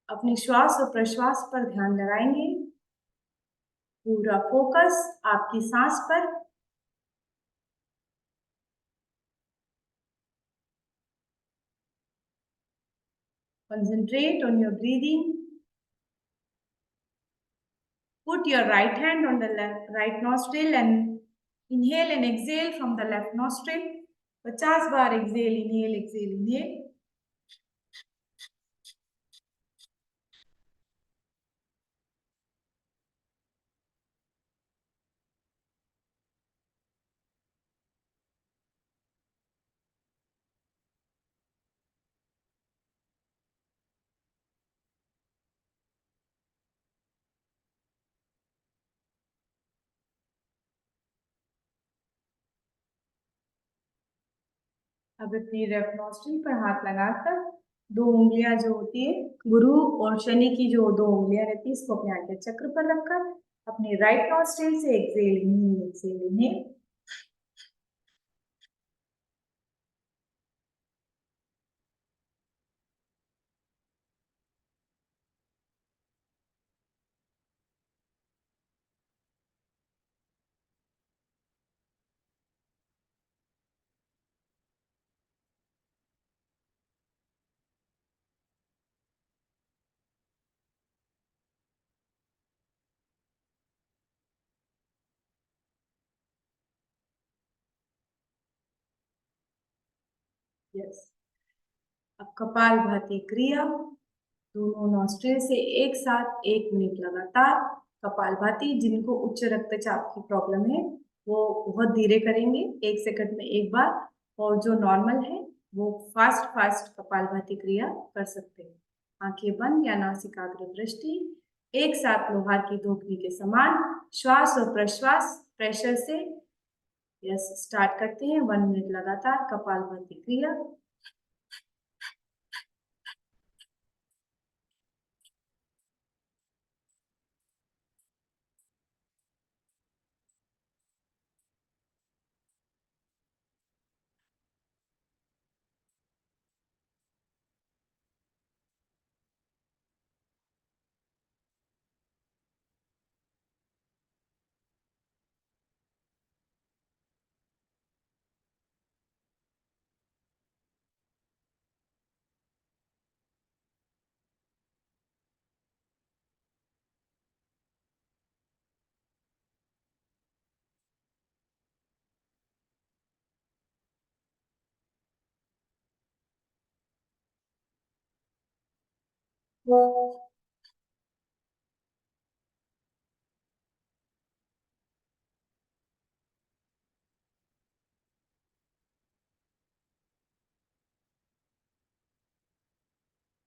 अपने श्वास और प्रश्वास पर ध्यान लगाएंगे। पूरा फोकस आपकी सांस पर। Concentrate on your breathing. Put your right hand on the right nostril and inhale and exhale from the left nostril. 50 bar exhale, inhale, exhale, inhale. अब अपनी लेफ्ट नॉस्ट्रिल पर हाथ लगाकर दो उंगलियां जो होती है गुरु और शनि की, जो दो उंगलियां रहती है, इसको अपने आज्ञा चक्र पर रखकर अपने राइट नॉस्ट्रिल से Excel inhale, exhale inhale. Yes. अब कपाल भाती क्रिया, दोनों नॉस्ट्रिल से एक साथ 1 मिनट लगातार कपाल भाती। जिनको उच्च रक्तचाप की प्रॉब्लम है वो बहुत धीरे करेंगे, 1 सेकंड में एक बार। और जो नॉर्मल है वो फास्ट फास्ट कपाल भाती क्रिया कर सकते हैं। आंखें बंद या नासिकाग्र दृष्टि, एक साथ लोहार की धोखनी के समान श्वास और प्रश्वास प्रेशर से। यस, स्टार्ट करते हैं। 1 मिनट लगातार कपाल भाती क्रिया।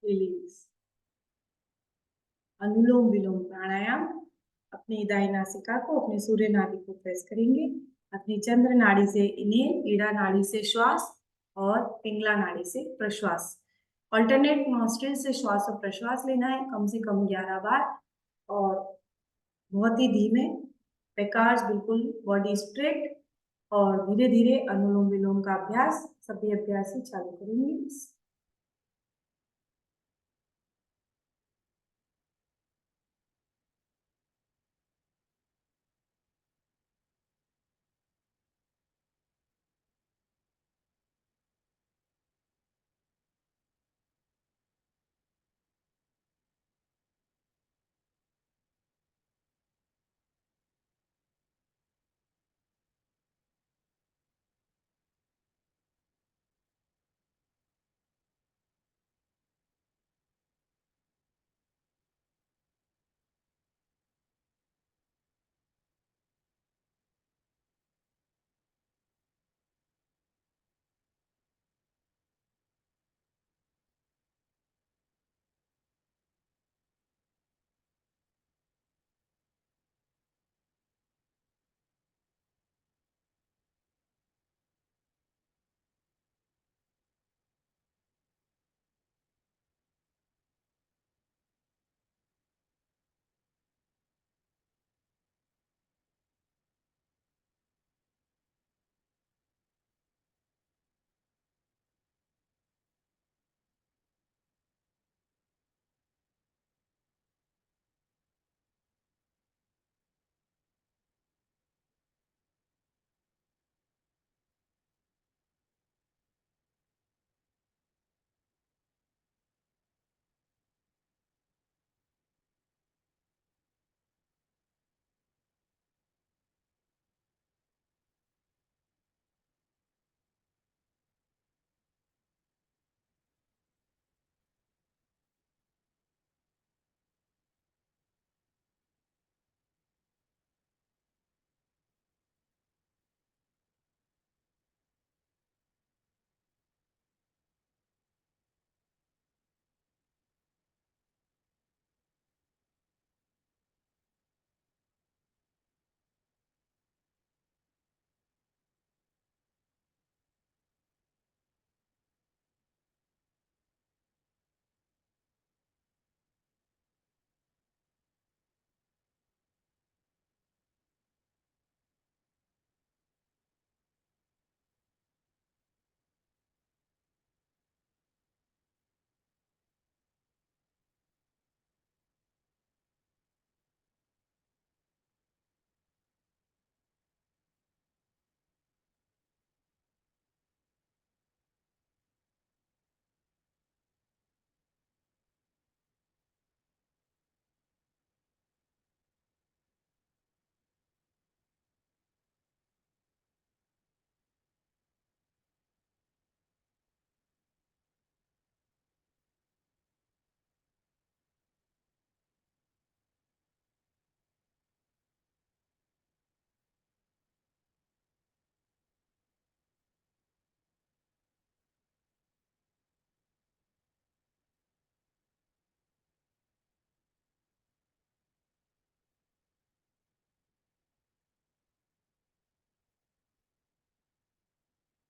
रिलीज। अनुलोम विलोम प्राणायाम। अपनी दाई नासिका को अपने सूर्य नाभि को प्रेस करेंगे। अपनी चंद्र नाड़ी से इन्हेल, ईड़ा नाड़ी से श्वास और पिंगला नाड़ी से प्रश्वास। ऑल्टरनेट नॉस्ट्रिल से श्वास और प्रश्वास लेना है कम से कम 11 बार, और बहुत ही धीमे, बेकार, बिल्कुल बॉडी स्ट्रेट, और धीरे धीरे अनुलोम विलोम का अभ्यास। सभी अभ्यासी चालू करेंगे।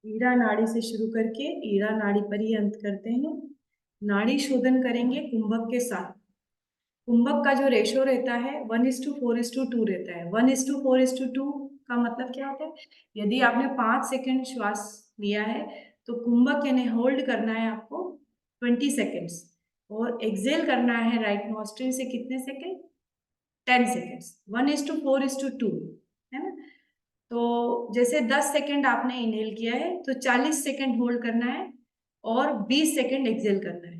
ईड़ा नाड़ी से शुरू करके ईड़ा नाड़ी पर ही अंत करते हैं। नाड़ी शोधन करेंगे कुंभक के साथ। कुंभक का जो रेशो रहता है 1:4:2 रहता है। 1:4:2 का मतलब क्या होता है? यदि आपने 5 सेकंड श्वास लिया है तो कुंभक यानी होल्ड करना है आपको 20 सेकेंड्स, और एक्सेल करना है राइट नॉस्ट्रिल से कितने सेकेंड? 10 सेकेंड्स। 1:4:2 है ना। तो जैसे 10 सेकेंड आपने इनहेल किया है तो 40 सेकेंड होल्ड करना है और 20 सेकेंड एक्सेल करना है।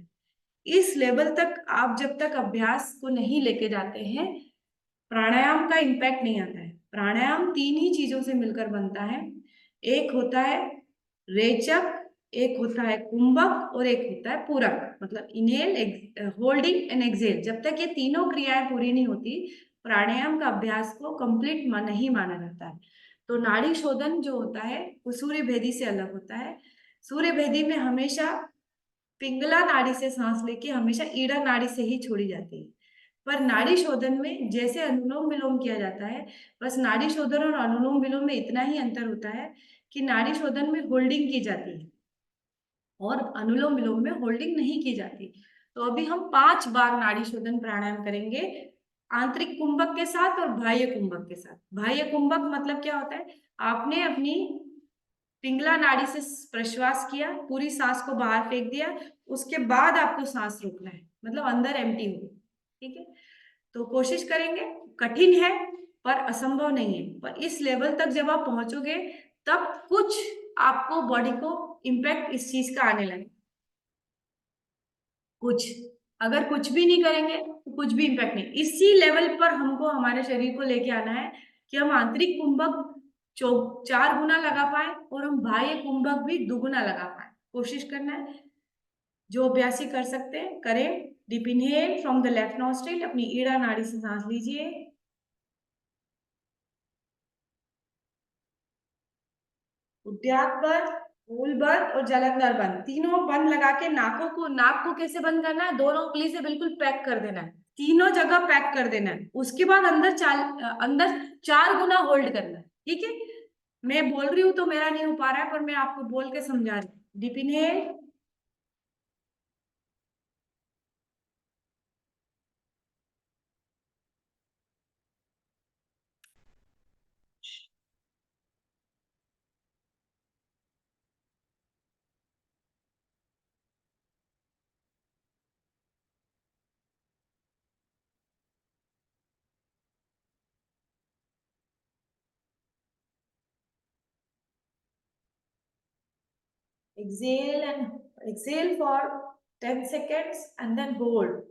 इस लेवल तक आप जब तक अभ्यास को नहीं लेके जाते हैं, प्राणायाम का इम्पैक्ट नहीं आता है। प्राणायाम 3 ही चीजों से मिलकर बनता है। एक होता है रेचक, एक होता है कुंभक, और एक होता है पूरक। मतलब इनहेल, होल्डिंग एंड एक्सेल। जब तक ये तीनों क्रियाएं पूरी नहीं होती, प्राणायाम का अभ्यास को कंप्लीट नहीं माना जाता है। तो नाड़ी शोधन जो होता है वो सूर्य भेदी से अलग होता है। सूर्य भेदी में हमेशा पिंगला नाड़ी से सांस लेके हमेशा ईड़ा नाड़ी से ही छोड़ी जाती है। पर नाड़ी शोधन में जैसे अनुलोम विलोम किया जाता है, बस नाड़ी शोधन और अनुलोम विलोम में इतना ही अंतर होता है कि नाड़ी शोधन में होल्डिंग की जाती है और अनुलोम विलोम में होल्डिंग नहीं की जाती। तो अभी हम 5 बार नाड़ी शोधन प्राणायाम करेंगे, आंतरिक कुंभक के साथ और बाह्य कुंभक के साथ। बाह्य कुंभक मतलब क्या होता है, आपने अपनी पिंगला नाड़ी से प्रश्वास किया, पूरी सांस को बाहर फेंक दिया, उसके बाद आपको सांस रोकना है, मतलब अंदर एम्प्टी हो। ठीक है, तो कोशिश करेंगे, कठिन है पर असंभव नहीं है। पर इस लेवल तक जब आप पहुंचोगे तब कुछ आपको बॉडी को इम्पैक्ट इस चीज का आने लगे। कुछ, अगर कुछ भी नहीं करेंगे तो कुछ भी इम्पैक्ट नहीं। इसी लेवल पर हमको हमारे शरीर को लेके आना है कि हम आंतरिक कुंभक 4 गुना लगा पाए और हम बाह्य कुंभक भी 2 गुना लगा पाए। कोशिश करना है, जो अभ्यासी कर सकते हैं करें। Deep inhale from the left nostril, अपनी ईड़ा नाड़ी से सांस लीजिए। उद्यान बंद, मूल बंद और जलंधर बंद, तीनों बंद लगा के नाक को कैसे बंद करना है, दोनों उंगली से बिल्कुल पैक कर देना है, तीनों जगह पैक कर देना है। उसके बाद अंदर 4 गुना होल्ड करना है। ठीक है, मैं बोल रही हूँ तो मेरा नहीं हो पा रहा है, पर मैं आपको बोल के समझा रही हूँ। Deep inhale, exhale for 10 seconds and then hold.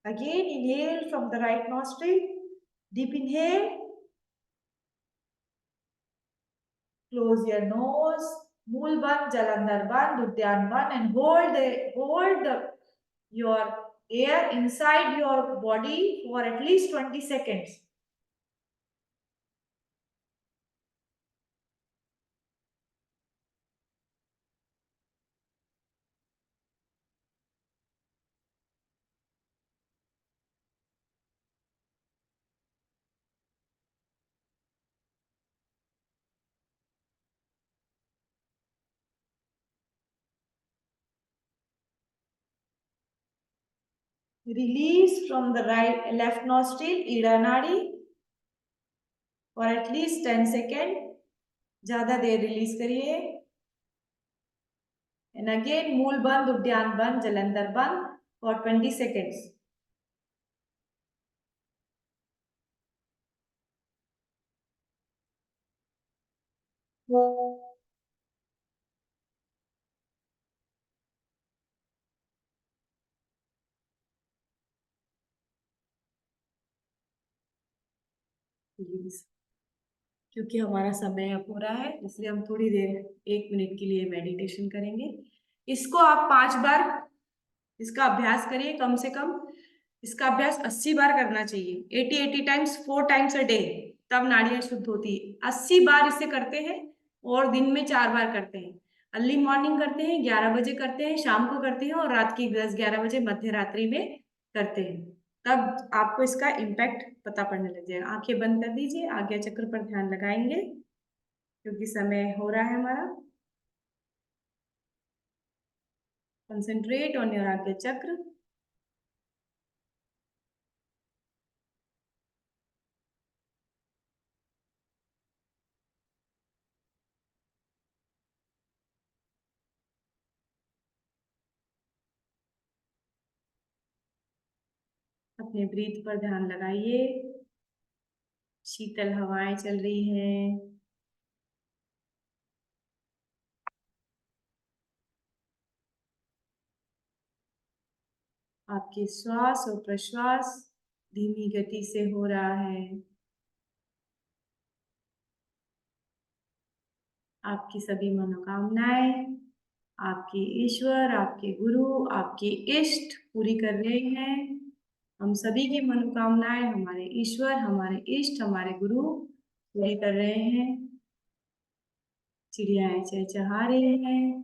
Again, inhale from the right nostril. Deep inhale. Close your nose. Mool band, Jalandhar band, Udyaan band, and your air inside your body for at least 20 seconds. Release from the left nostril, Ida Nadi, for at least 10 seconds. ज़्यादा देर release करिए। And again, मूल बंद, उद्यान बंद, जलंधर बंद for 20 seconds. Please. क्योंकि हमारा समय अब पूरा है, इसलिए हम थोड़ी देर 1 मिनट के लिए मेडिटेशन करेंगे। इसको आप 5 बार इसका अभ्यास करिए कम से कम। इसका अभ्यास 80 बार करना चाहिए, 80 टाइम्स 4 टाइम्स अ डे, तब नाड़ियां शुद्ध होती है। 80 बार इसे करते हैं और दिन में 4 बार करते हैं। अर्ली मॉर्निंग करते हैं, 11 बजे करते हैं, शाम को करते हैं और रात की 10-11 बजे मध्य रात्रि में करते हैं। तब आपको इसका इम्पैक्ट पता पड़ने लग जाएगा। आंखें बंद कर दीजिए, आज्ञा चक्र पर ध्यान लगाएंगे क्योंकि समय हो रहा है हमारा। कंसेंट्रेट ऑन योर आज्ञा चक्र। अपने ब्रीथ पर ध्यान लगाइए। शीतल हवाएं चल रही हैं। आपके श्वास और प्रश्वास धीमी गति से हो रहा है। आपकी सभी मनोकामनाएं आपके ईश्वर, आपके गुरु, आपके इष्ट पूरी कर रहे हैं। हम सभी की मनोकामनाएं हमारे ईश्वर, हमारे इष्ट, हमारे गुरु पूरी कर रहे हैं। चिड़ियाएं चहचहा रही हैं।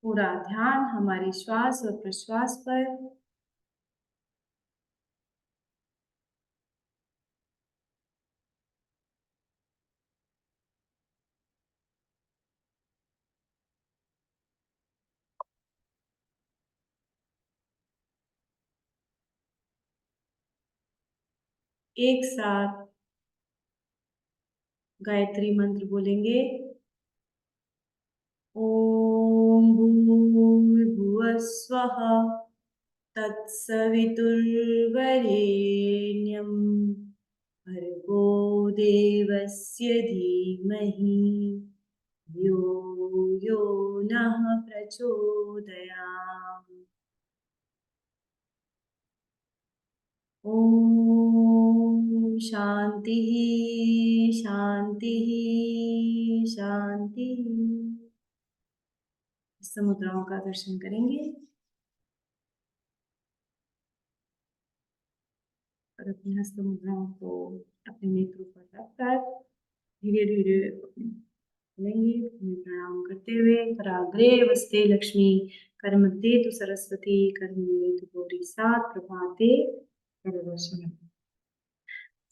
पूरा ध्यान हमारी श्वास और प्रश्वास पर। एक साथ गायत्री मंत्र बोलेंगे। ओम भूर्भुवः स्वः तत्सवितुर्वरेण्यं भर्गो देवस्य धीमहि यो यो नः प्रचोदयात्। ओम शांति शांति शांति। मुद्राओं का दर्शन करेंगे और अपनी हस्त मुद्राओं को अपने नेत्रों पर रखकर धीरे धीरे लेंगे। प्रणाम करते हुए कराग्रे वस्ते लक्ष्मी करमध्ये तु सरस्वती कर्मण्ये तु गौरी सात प्रभाते करदर्शनम्।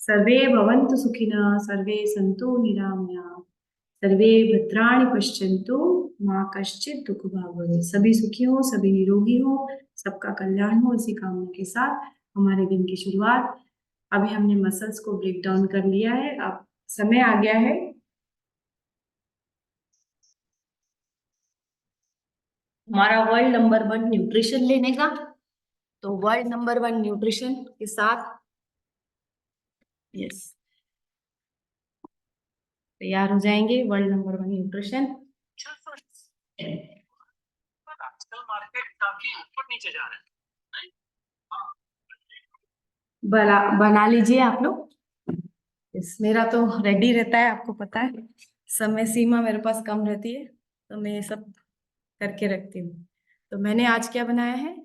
सर्वे भवन्तु सुखिनः, सर्वे सन्तु निरामयाः, सर्वे भद्राणि पश्यन्तु मां कश्चित् दुख भाग भवेत्। सभी सुखी हो, सभी निरोगी हो, सबका कल्याण हो, इसी कामना के साथ हमारे दिन की शुरुआत। अभी हमने मसल्स को ब्रेक डाउन कर लिया है। अब समय आ गया है हमारा वर्ल्ड नंबर 1 न्यूट्रिशन लेने का। तो वर्ल्ड नंबर 1 न्यूट्रिशन के साथ यस तैयार हो जाएंगे। World number 1 nutrition. आजकल मार्केट काफी ऊपर नीचे जा रहा है। बना लीजिए आप लोग। यस, मेरा तो रेडी रहता है, आपको पता है समय सीमा मेरे पास कम रहती है, तो मैं ये सब करके रखती हूँ। तो मैंने आज क्या बनाया है,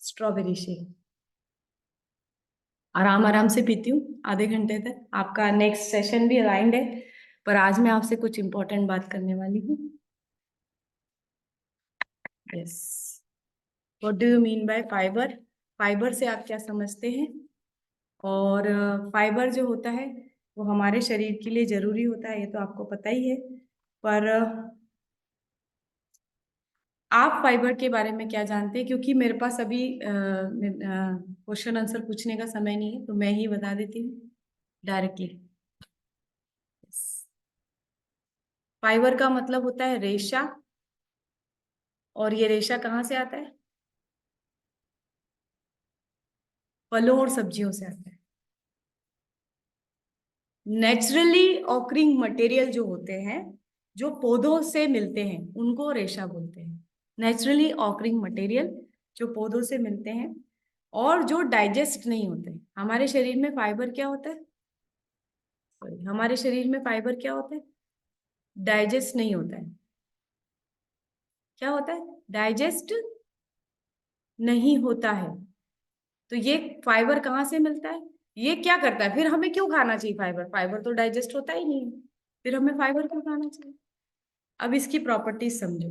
स्ट्रॉबेरी शेक। आराम आराम से पीती हूँ आधे घंटे तक। आपका नेक्स्ट सेशन भी अलाइंड है, पर आज मैं आपसे कुछ इंपॉर्टेंट बात करने वाली हूँ। Yes, what do you mean by fibre? Fibre से आप क्या समझते हैं? और फाइबर जो होता है वो हमारे शरीर के लिए जरूरी होता है, ये तो आपको पता ही है। पर आप फाइबर के बारे में क्या जानते हैं? क्योंकि मेरे पास अभी क्वेश्चन आंसर पूछने का समय नहीं है, तो मैं ही बता देती हूँ डायरेक्टली। फाइबर का मतलब होता है रेशा, और ये रेशा कहाँ से आता है? फलों और सब्जियों से आता है। नेचुरली ऑकरिंग मटेरियल जो होते हैं, जो पौधों से मिलते हैं, उनको रेशा बोलते हैं। नेचुरली ऑकरिंग मटेरियल जो पौधों से मिलते हैं और जो डाइजेस्ट नहीं होते। हमारे शरीर में फाइबर क्या होता है? हमारे शरीर में फाइबर क्या होता है? डाइजेस्ट नहीं होता है। क्या होता है? डाइजेस्ट नहीं होता है। तो ये फाइबर कहाँ से मिलता है? ये क्या करता है? फिर हमें क्यों खाना चाहिए फाइबर? फाइबर तो डाइजेस्ट होता ही नहीं है, फिर हमें फाइबर क्यों खाना चाहिए? अब इसकी प्रॉपर्टीज समझो।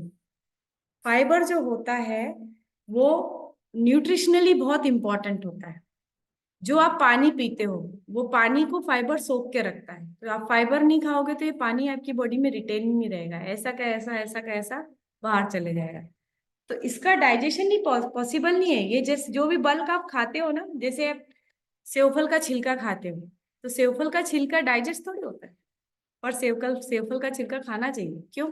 फाइबर जो होता है वो न्यूट्रिशनली बहुत इंपॉर्टेंट होता है। जो आप पानी पीते हो वो पानी को फाइबर सोख के रखता है। तो आप फाइबर नहीं खाओगे तो ये पानी आपकी बॉडी में रिटेन नहीं रहेगा, ऐसा का ऐसा, ऐसा का ऐसा बाहर चले जाएगा। तो इसका डाइजेशन नहीं पॉसिबल नहीं है। ये जैसे जो भी बल्क आप खाते हो ना, जैसे आप सेवफल का छिलका खाते हो, तो सेवफल का छिलका डाइजेस्ट थोड़ी होता है। पर सेवफल का छिलका खाना चाहिए। क्यों?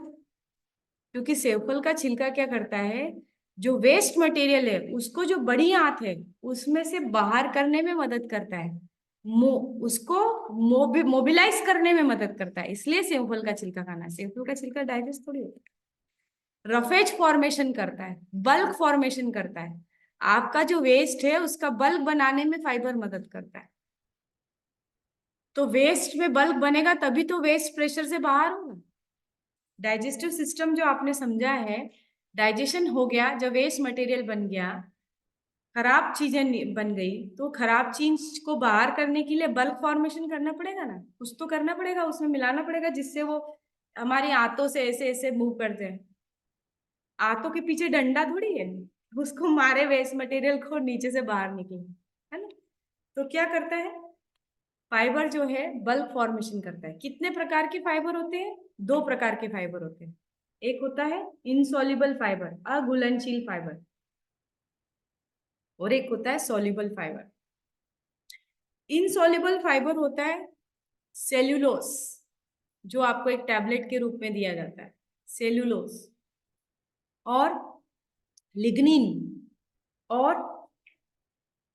क्योंकि सेवफल का छिलका क्या करता है, जो वेस्ट मटेरियल है उसको, जो बड़ी आंत है उसमें से बाहर करने में मदद करता है। उसको मोबिलाइज करने में मदद करता है, इसलिए सेव फल का छिलका खाना है। सेव फल का छिलका डाइजेस्ट थोड़ी होता है। रफेज फॉर्मेशन करता है, बल्क फॉर्मेशन करता है। आपका जो वेस्ट है उसका बल्क बनाने में फाइबर मदद करता है। तो वेस्ट में बल्क बनेगा तभी तो वेस्ट प्रेशर से बाहर होगा। डाइजेस्टिव सिस्टम जो आपने समझा है, डाइजेशन हो गया जब वेस्ट मटेरियल बन गया, खराब चीजें बन गई, तो खराब चीज को बाहर करने के लिए बल्क फॉर्मेशन करना पड़ेगा ना, कुछ तो करना पड़ेगा, उसमें मिलाना पड़ेगा जिससे वो हमारी आंतों से ऐसे ऐसे मूव करते हैं। आंतों के पीछे डंडा थोड़ी है, उसको मारे वेस्ट मटेरियल को नीचे से बाहर निकले, है ना। तो क्या करता है, फाइबर जो है बल्क फॉर्मेशन करता है। कितने प्रकार के फाइबर होते हैं? दो प्रकार के फाइबर होते हैं। एक होता है इनसॉल्युबल फाइबर, अघुलनशील फाइबर, और एक होता है सॉल्युबल फाइबर। इनसॉल्युबल फाइबर होता है सेल्यूलोस, जो आपको एक टैबलेट के रूप में दिया जाता है, सेल्यूलोस, और लिग्निन, और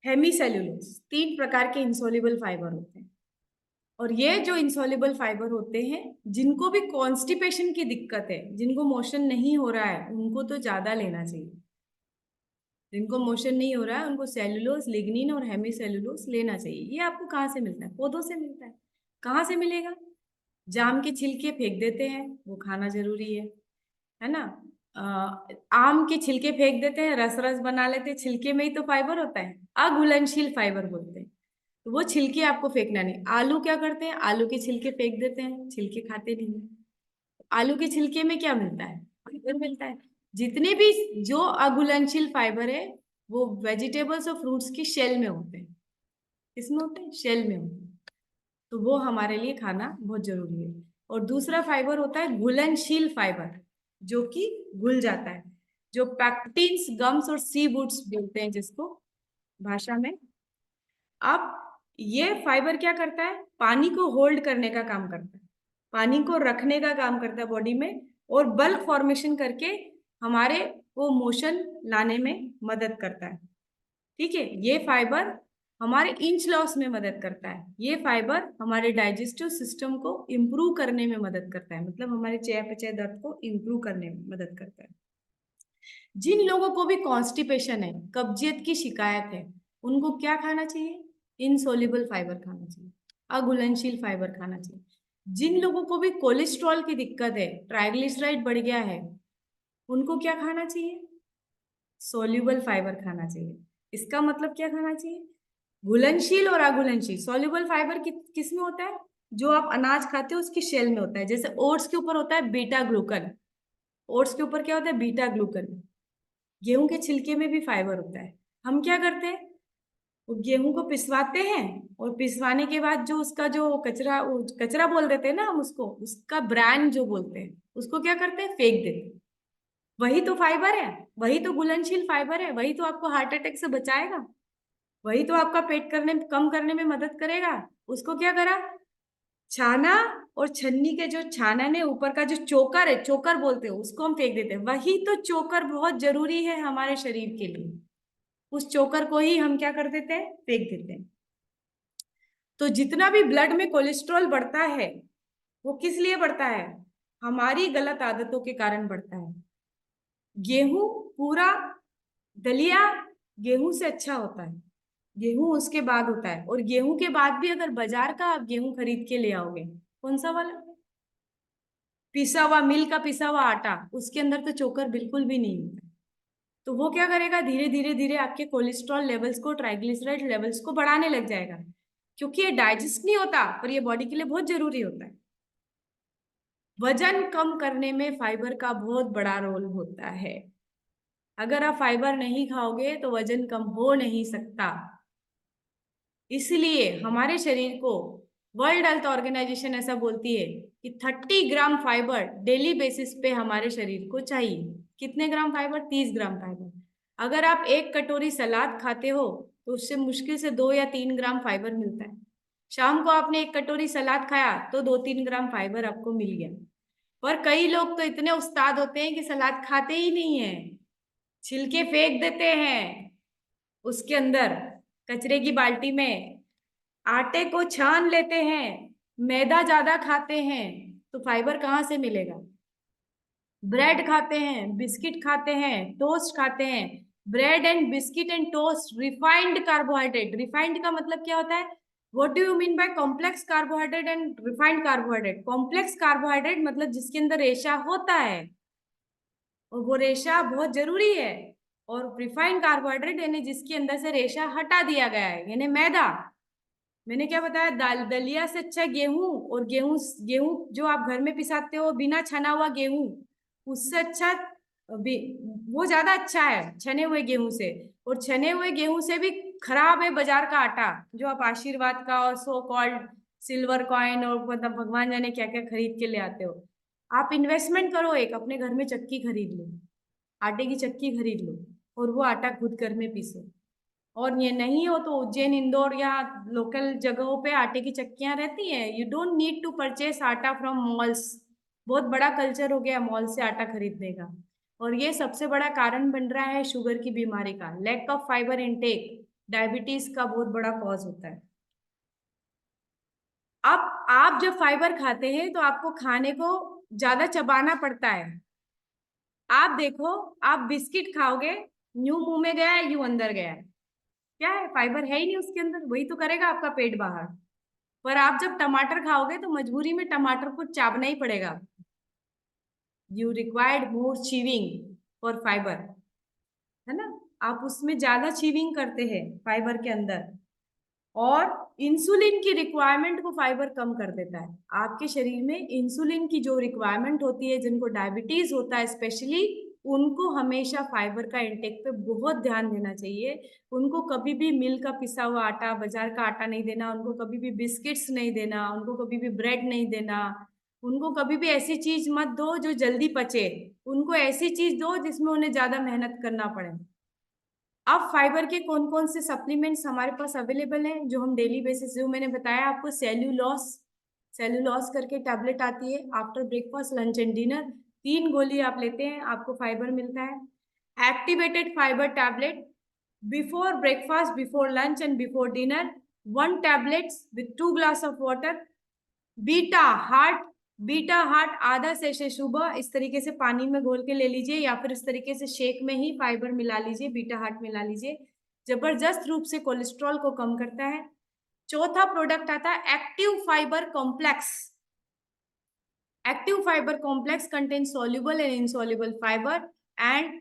हेमीसेल्यूलोस। तीन प्रकार के इंसॉल्युबल फाइबर होते हैं। और ये जो इंसॉल्युबल फाइबर होते हैं, जिनको भी कॉन्स्टिपेशन की दिक्कत है, जिनको मोशन नहीं हो रहा है, उनको तो ज्यादा लेना चाहिए। जिनको मोशन नहीं हो रहा है उनको सेल्यूलोस, लिग्निन और हेमीसेल्यूलोस लेना चाहिए। ये आपको कहाँ से मिलता है? पौधों से मिलता है। कहाँ से मिलेगा? जाम के छिलके फेंक देते हैं, वो खाना जरूरी है ना। आम के छिलके फेंक देते हैं, रस रस बना लेते हैं, छिलके में ही तो फाइबर होता है, अघुलनशील फाइबर बोलते हैं। तो वो छिलके आपको फेंकना नहीं। आलू क्या करते हैं, आलू के छिलके फेंक देते हैं, छिलके खाते नहीं हैं। आलू के छिलके में क्या मिलता है? फाइबर मिलता है। जितने भी जो अघुलनशील फाइबर है वो वेजिटेबल्स और फ्रूट्स की शेल में होते हैं। किसमें होते हैं? शेल में होते हैं। तो वो हमारे लिए खाना बहुत जरूरी है। और दूसरा फाइबर होता है घुलनशील फाइबर, जो कि घुल जाता है, जो पैक्टिन्स, गम्स और सी वुड्स बोलते हैं जिसको भाषा में। अब ये फाइबर क्या करता है? पानी को होल्ड करने का काम करता है, पानी को रखने का काम करता है बॉडी में, और बल्क फॉर्मेशन करके हमारे को मोशन लाने में मदद करता है। ठीक है, ये फाइबर हमारे इंच लॉस में मदद करता है। ये फाइबर हमारे डाइजेस्टिव सिस्टम को इम्प्रूव करने में मदद करता है, मतलब हमारे चयापचय दर्द को इम्प्रूव करने में मदद करता है। जिन लोगों को भी कॉन्स्टिपेशन है, कब्जियत की शिकायत है, उनको क्या खाना चाहिए? इनसोल्युबल फाइबर खाना चाहिए, अघुलनशील फाइबर खाना चाहिए। जिन लोगों को भी कोलेस्ट्रॉल की दिक्कत है, ट्राइग्लिसराइड बढ़ गया है, उनको क्या खाना चाहिए? सोल्यूबल फाइबर खाना चाहिए। इसका मतलब क्या खाना चाहिए? घुलनशील और अघुलनशील। सोल्यूबल फाइबर किस में होता है? जो आप अनाज खाते हो उसकी शेल में होता है। जैसे ओट्स के ऊपर होता है बीटा ग्लूकन, ओट्स के ऊपर क्या होता है? Beta glucan. गेहूं के छिलके में भी फाइबर होता है। हम क्या करते हैं, वो गेहूं को पिसवाते हैं, और पिसवाने के बाद जो उसका जो कचरा, वो कचरा बोल देते हैं ना हम उसको, उसका ब्रांड जो बोलते हैं, उसको क्या करते हैं? फेंक देते हैं। वही तो फाइबर है, वही तो घुलनशील फाइबर है, वही तो आपको हार्ट अटैक से बचाएगा, वही तो आपका पेट करने कम करने में मदद करेगा। उसको क्या करा? छाना, और छन्नी के जो छाना ने ऊपर का जो चोकर है, चोकर बोलते हो, उसको हम फेंक देते हैं। वही तो चोकर बहुत जरूरी है हमारे शरीर के लिए, उस चोकर को ही हम क्या कर देते हैं? फेंक देते हैं। तो जितना भी ब्लड में कोलेस्ट्रॉल बढ़ता है, वो किस लिए बढ़ता है? हमारी गलत आदतों के कारण बढ़ता है। गेहूं पूरा, दलिया गेहूं से अच्छा होता है, गेहूं उसके बाद होता है। और गेहूं के बाद भी अगर बाजार का आप गेहूं खरीद के ले आओगे, कौन सा वाला? पिसा हुआ, मिल का पिसा हुआ आटा, उसके अंदर तो चोकर बिल्कुल भी नहीं होता। तो वो क्या करेगा? धीरे धीरे धीरे आपके कोलेस्ट्रॉल लेवल्स को, ट्राइग्लिसराइड लेवल्स को बढ़ाने लग जाएगा, क्योंकि ये डाइजेस्ट नहीं होता, पर ये बॉडी के लिए बहुत जरूरी होता है। वजन कम करने में फाइबर का बहुत बड़ा रोल होता है। अगर आप फाइबर नहीं खाओगे तो वजन कम हो नहीं सकता। इसलिए हमारे शरीर को वर्ल्ड हेल्थ ऑर्गेनाइजेशन ऐसा बोलती है कि 30 ग्राम फाइबर डेली बेसिस पे हमारे शरीर को चाहिए। कितने ग्राम फाइबर? 30 ग्राम फाइबर। अगर आप एक कटोरी सलाद खाते हो तो उससे मुश्किल से 2 या 3 ग्राम फाइबर मिलता है। शाम को आपने एक कटोरी सलाद खाया तो 2-3 ग्राम फाइबर आपको मिल गया। पर कई लोग तो इतने उस्ताद होते हैं कि सलाद खाते ही नहीं है, छिलके फेंक देते हैं उसके अंदर, कचरे की बाल्टी में। आटे को छान लेते हैं, मैदा ज्यादा खाते हैं, तो फाइबर कहाँ से मिलेगा? ब्रेड खाते हैं, बिस्किट खाते हैं, टोस्ट खाते हैं। Bread and biscuit and toast refined carbohydrate. Refined का मतलब क्या होता है? What do you mean by complex carbohydrate and refined carbohydrate? Complex carbohydrate मतलब जिसके अंदर रेशा होता है, और वो रेशा बहुत जरूरी है। और रिफाइंड कार्बोहाइड्रेट यानी जिसके अंदर से रेशा हटा दिया गया है, यानी मैदा। मैंने क्या बताया? दलिया से अच्छा गेहूं, और गेहूं गेहूं जो आप घर में पिसाते हो बिना छना हुआ गेहूं, उससे अच्छा वो ज्यादा अच्छा है छने हुए गेहूं से। और छने हुए गेहूं से भी खराब है बाजार का आटा, जो आप आशीर्वाद का और सो कॉल्ड सिल्वर कॉइन और मतलब भगवान जाने क्या क्या खरीद के ले आते हो। आप इन्वेस्टमेंट करो, एक अपने घर में चक्की खरीद लो, आटे की चक्की खरीद लो, और वो आटा खुद घर में पीसो। और ये नहीं हो तो उज्जैन, इंदौर या लोकल जगहों पे आटे की चक्कियां रहती हैं। You don't need to purchase atta from malls. बहुत बड़ा कल्चर हो गया मॉल से आटा खरीदने का, और ये सबसे बड़ा कारण बन रहा है शुगर की बीमारी का। Lack of fibre intake diabetes का बहुत बड़ा कॉज होता है। अब आप जब फाइबर खाते हैं तो आपको खाने को ज्यादा चबाना पड़ता है। आप देखो, आप बिस्किट खाओगे, यूं मुंह में गया है यूं अंदर गया है, क्या है? फाइबर है ही नहीं उसके अंदर, वही तो करेगा आपका पेट बाहर। पर आप जब टमाटर खाओगे तो मजबूरी में टमाटर को चाबना ही पड़ेगा। You required more chewing for fibre, है ना? आप उसमें ज्यादा चीविंग करते हैं फाइबर के अंदर। और इंसुलिन की रिक्वायरमेंट को फाइबर कम कर देता है। आपके शरीर में इंसुलिन की जो रिक्वायरमेंट होती है, जिनको डायबिटीज होता है स्पेशली, उनको हमेशा फाइबर का इंटेक पे बहुत ध्यान देना चाहिए। उनको कभी भी मिल का पिसा हुआ आटा, बाजार का आटा नहीं देना, उनको कभी भी बिस्किट्स नहीं देना, उनको कभी भी ब्रेड नहीं देना, उनको कभी भी ऐसी चीज मत दो जो जल्दी पचे। उनको ऐसी चीज दो जिसमें उन्हें ज्यादा मेहनत करना पड़े। अब फाइबर के कौन कौन से सप्लीमेंट्स हमारे पास अवेलेबल हैं जो हम डेली बेसिस, जो मैंने बताया आपको, सेल्यूलॉस। सेल्यूलॉस करके टैबलेट आती है after breakfast, lunch and dinner. 3 गोली आप लेते हैं, आपको फाइबर मिलता है। Activated fibre tablet before breakfast, before lunch and before dinner, 1 tablet with 2 glass of water. Beta heart, beta heart आधा सेशे सुबह इस तरीके से पानी में घोल के ले लीजिए, या फिर इस तरीके से शेक में ही फाइबर मिला लीजिए, बीटा हार्ट मिला लीजिए। जबरदस्त रूप से कोलेस्ट्रॉल को कम करता है। चौथा प्रोडक्ट आता है active fibre complex. Active fibre complex contains soluble and insoluble fiber, and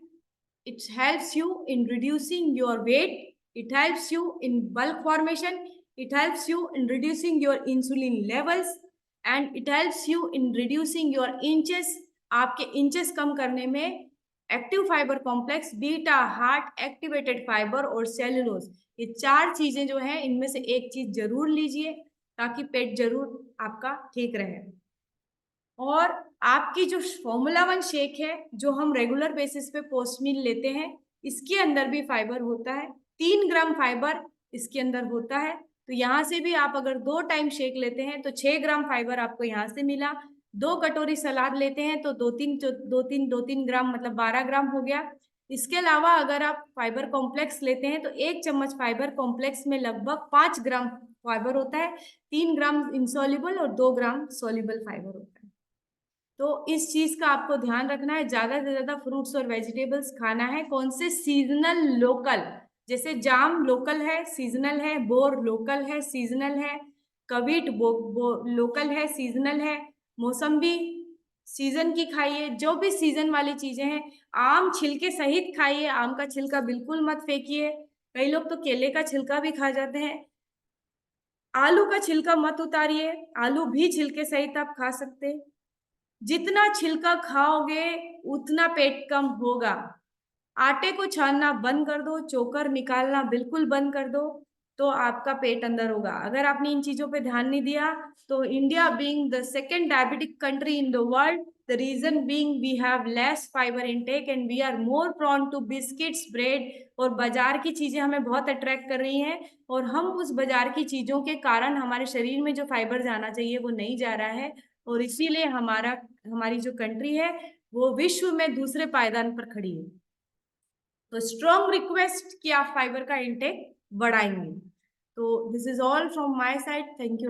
it helps you in reducing your weight, it helps you in bulk formation, it helps you in reducing your insulin levels, and it helps you in reducing your inches। आपके inches कम करने में active fibre complex, beta heart, activated fibre और cellulose, ये 4 चीजें जो है, इनमें से एक चीज जरूर लीजिए ताकि पेट जरूर आपका ठीक रहे। और आपकी जो फॉर्मूला 1 शेक है, जो हम रेगुलर बेसिस पे पोस्ट मील लेते हैं, इसके अंदर भी फाइबर होता है। 3 ग्राम फाइबर इसके अंदर होता है। तो यहाँ से भी आप अगर 2 टाइम शेक लेते हैं तो 6 ग्राम फाइबर आपको यहाँ से मिला। 2 कटोरी सलाद लेते हैं तो 2-3 ग्राम मतलब 12 ग्राम हो गया। इसके अलावा अगर आप फाइबर कॉम्प्लेक्स लेते हैं तो 1 चम्मच फाइबर कॉम्प्लेक्स में लगभग 5 ग्राम फाइबर होता है। 3 ग्राम इंसॉल्युबल और 2 ग्राम सॉल्युबल फाइबर होता है। तो इस चीज का आपको ध्यान रखना है, ज्यादा से ज्यादा फ्रूट्स और वेजिटेबल्स खाना है। कौन से? Seasonal, local. जैसे जाम लोकल है, सीजनल है। बोर लोकल है, सीजनल है। कविट लोकल है, सीजनल है। मौसम्बी सीजन की खाइए, जो भी सीजन वाली चीजें हैं। आम छिलके सहित खाइए, आम का छिलका बिल्कुल मत फेंकिए। कई लोग तो केले का छिलका भी खा जाते हैं। आलू का छिलका मत उतारिए, आलू भी छिलके सहित आप खा सकते हैं। जितना छिलका खाओगे उतना पेट कम होगा। आटे को छानना बंद कर दो, चोकर निकालना बिल्कुल बंद कर दो, तो आपका पेट अंदर होगा। अगर आपने इन चीजों पे ध्यान नहीं दिया तो India being the second diabetic country in the world, the reason being we have less fibre intake and we are more prone to biscuits, bread, और बाजार की चीजें हमें बहुत अट्रैक्ट कर रही हैं, और हम उस बाजार की चीजों के कारण हमारे शरीर में जो फाइबर जाना चाहिए वो नहीं जा रहा है, और इसीलिए हमारी जो कंट्री है वो विश्व में दूसरे पायदान पर खड़ी है। तो स्ट्रॉन्ग रिक्वेस्ट कि आप फाइबर का इंटेक बढ़ाएंगे। तो this is all from my side, thank you.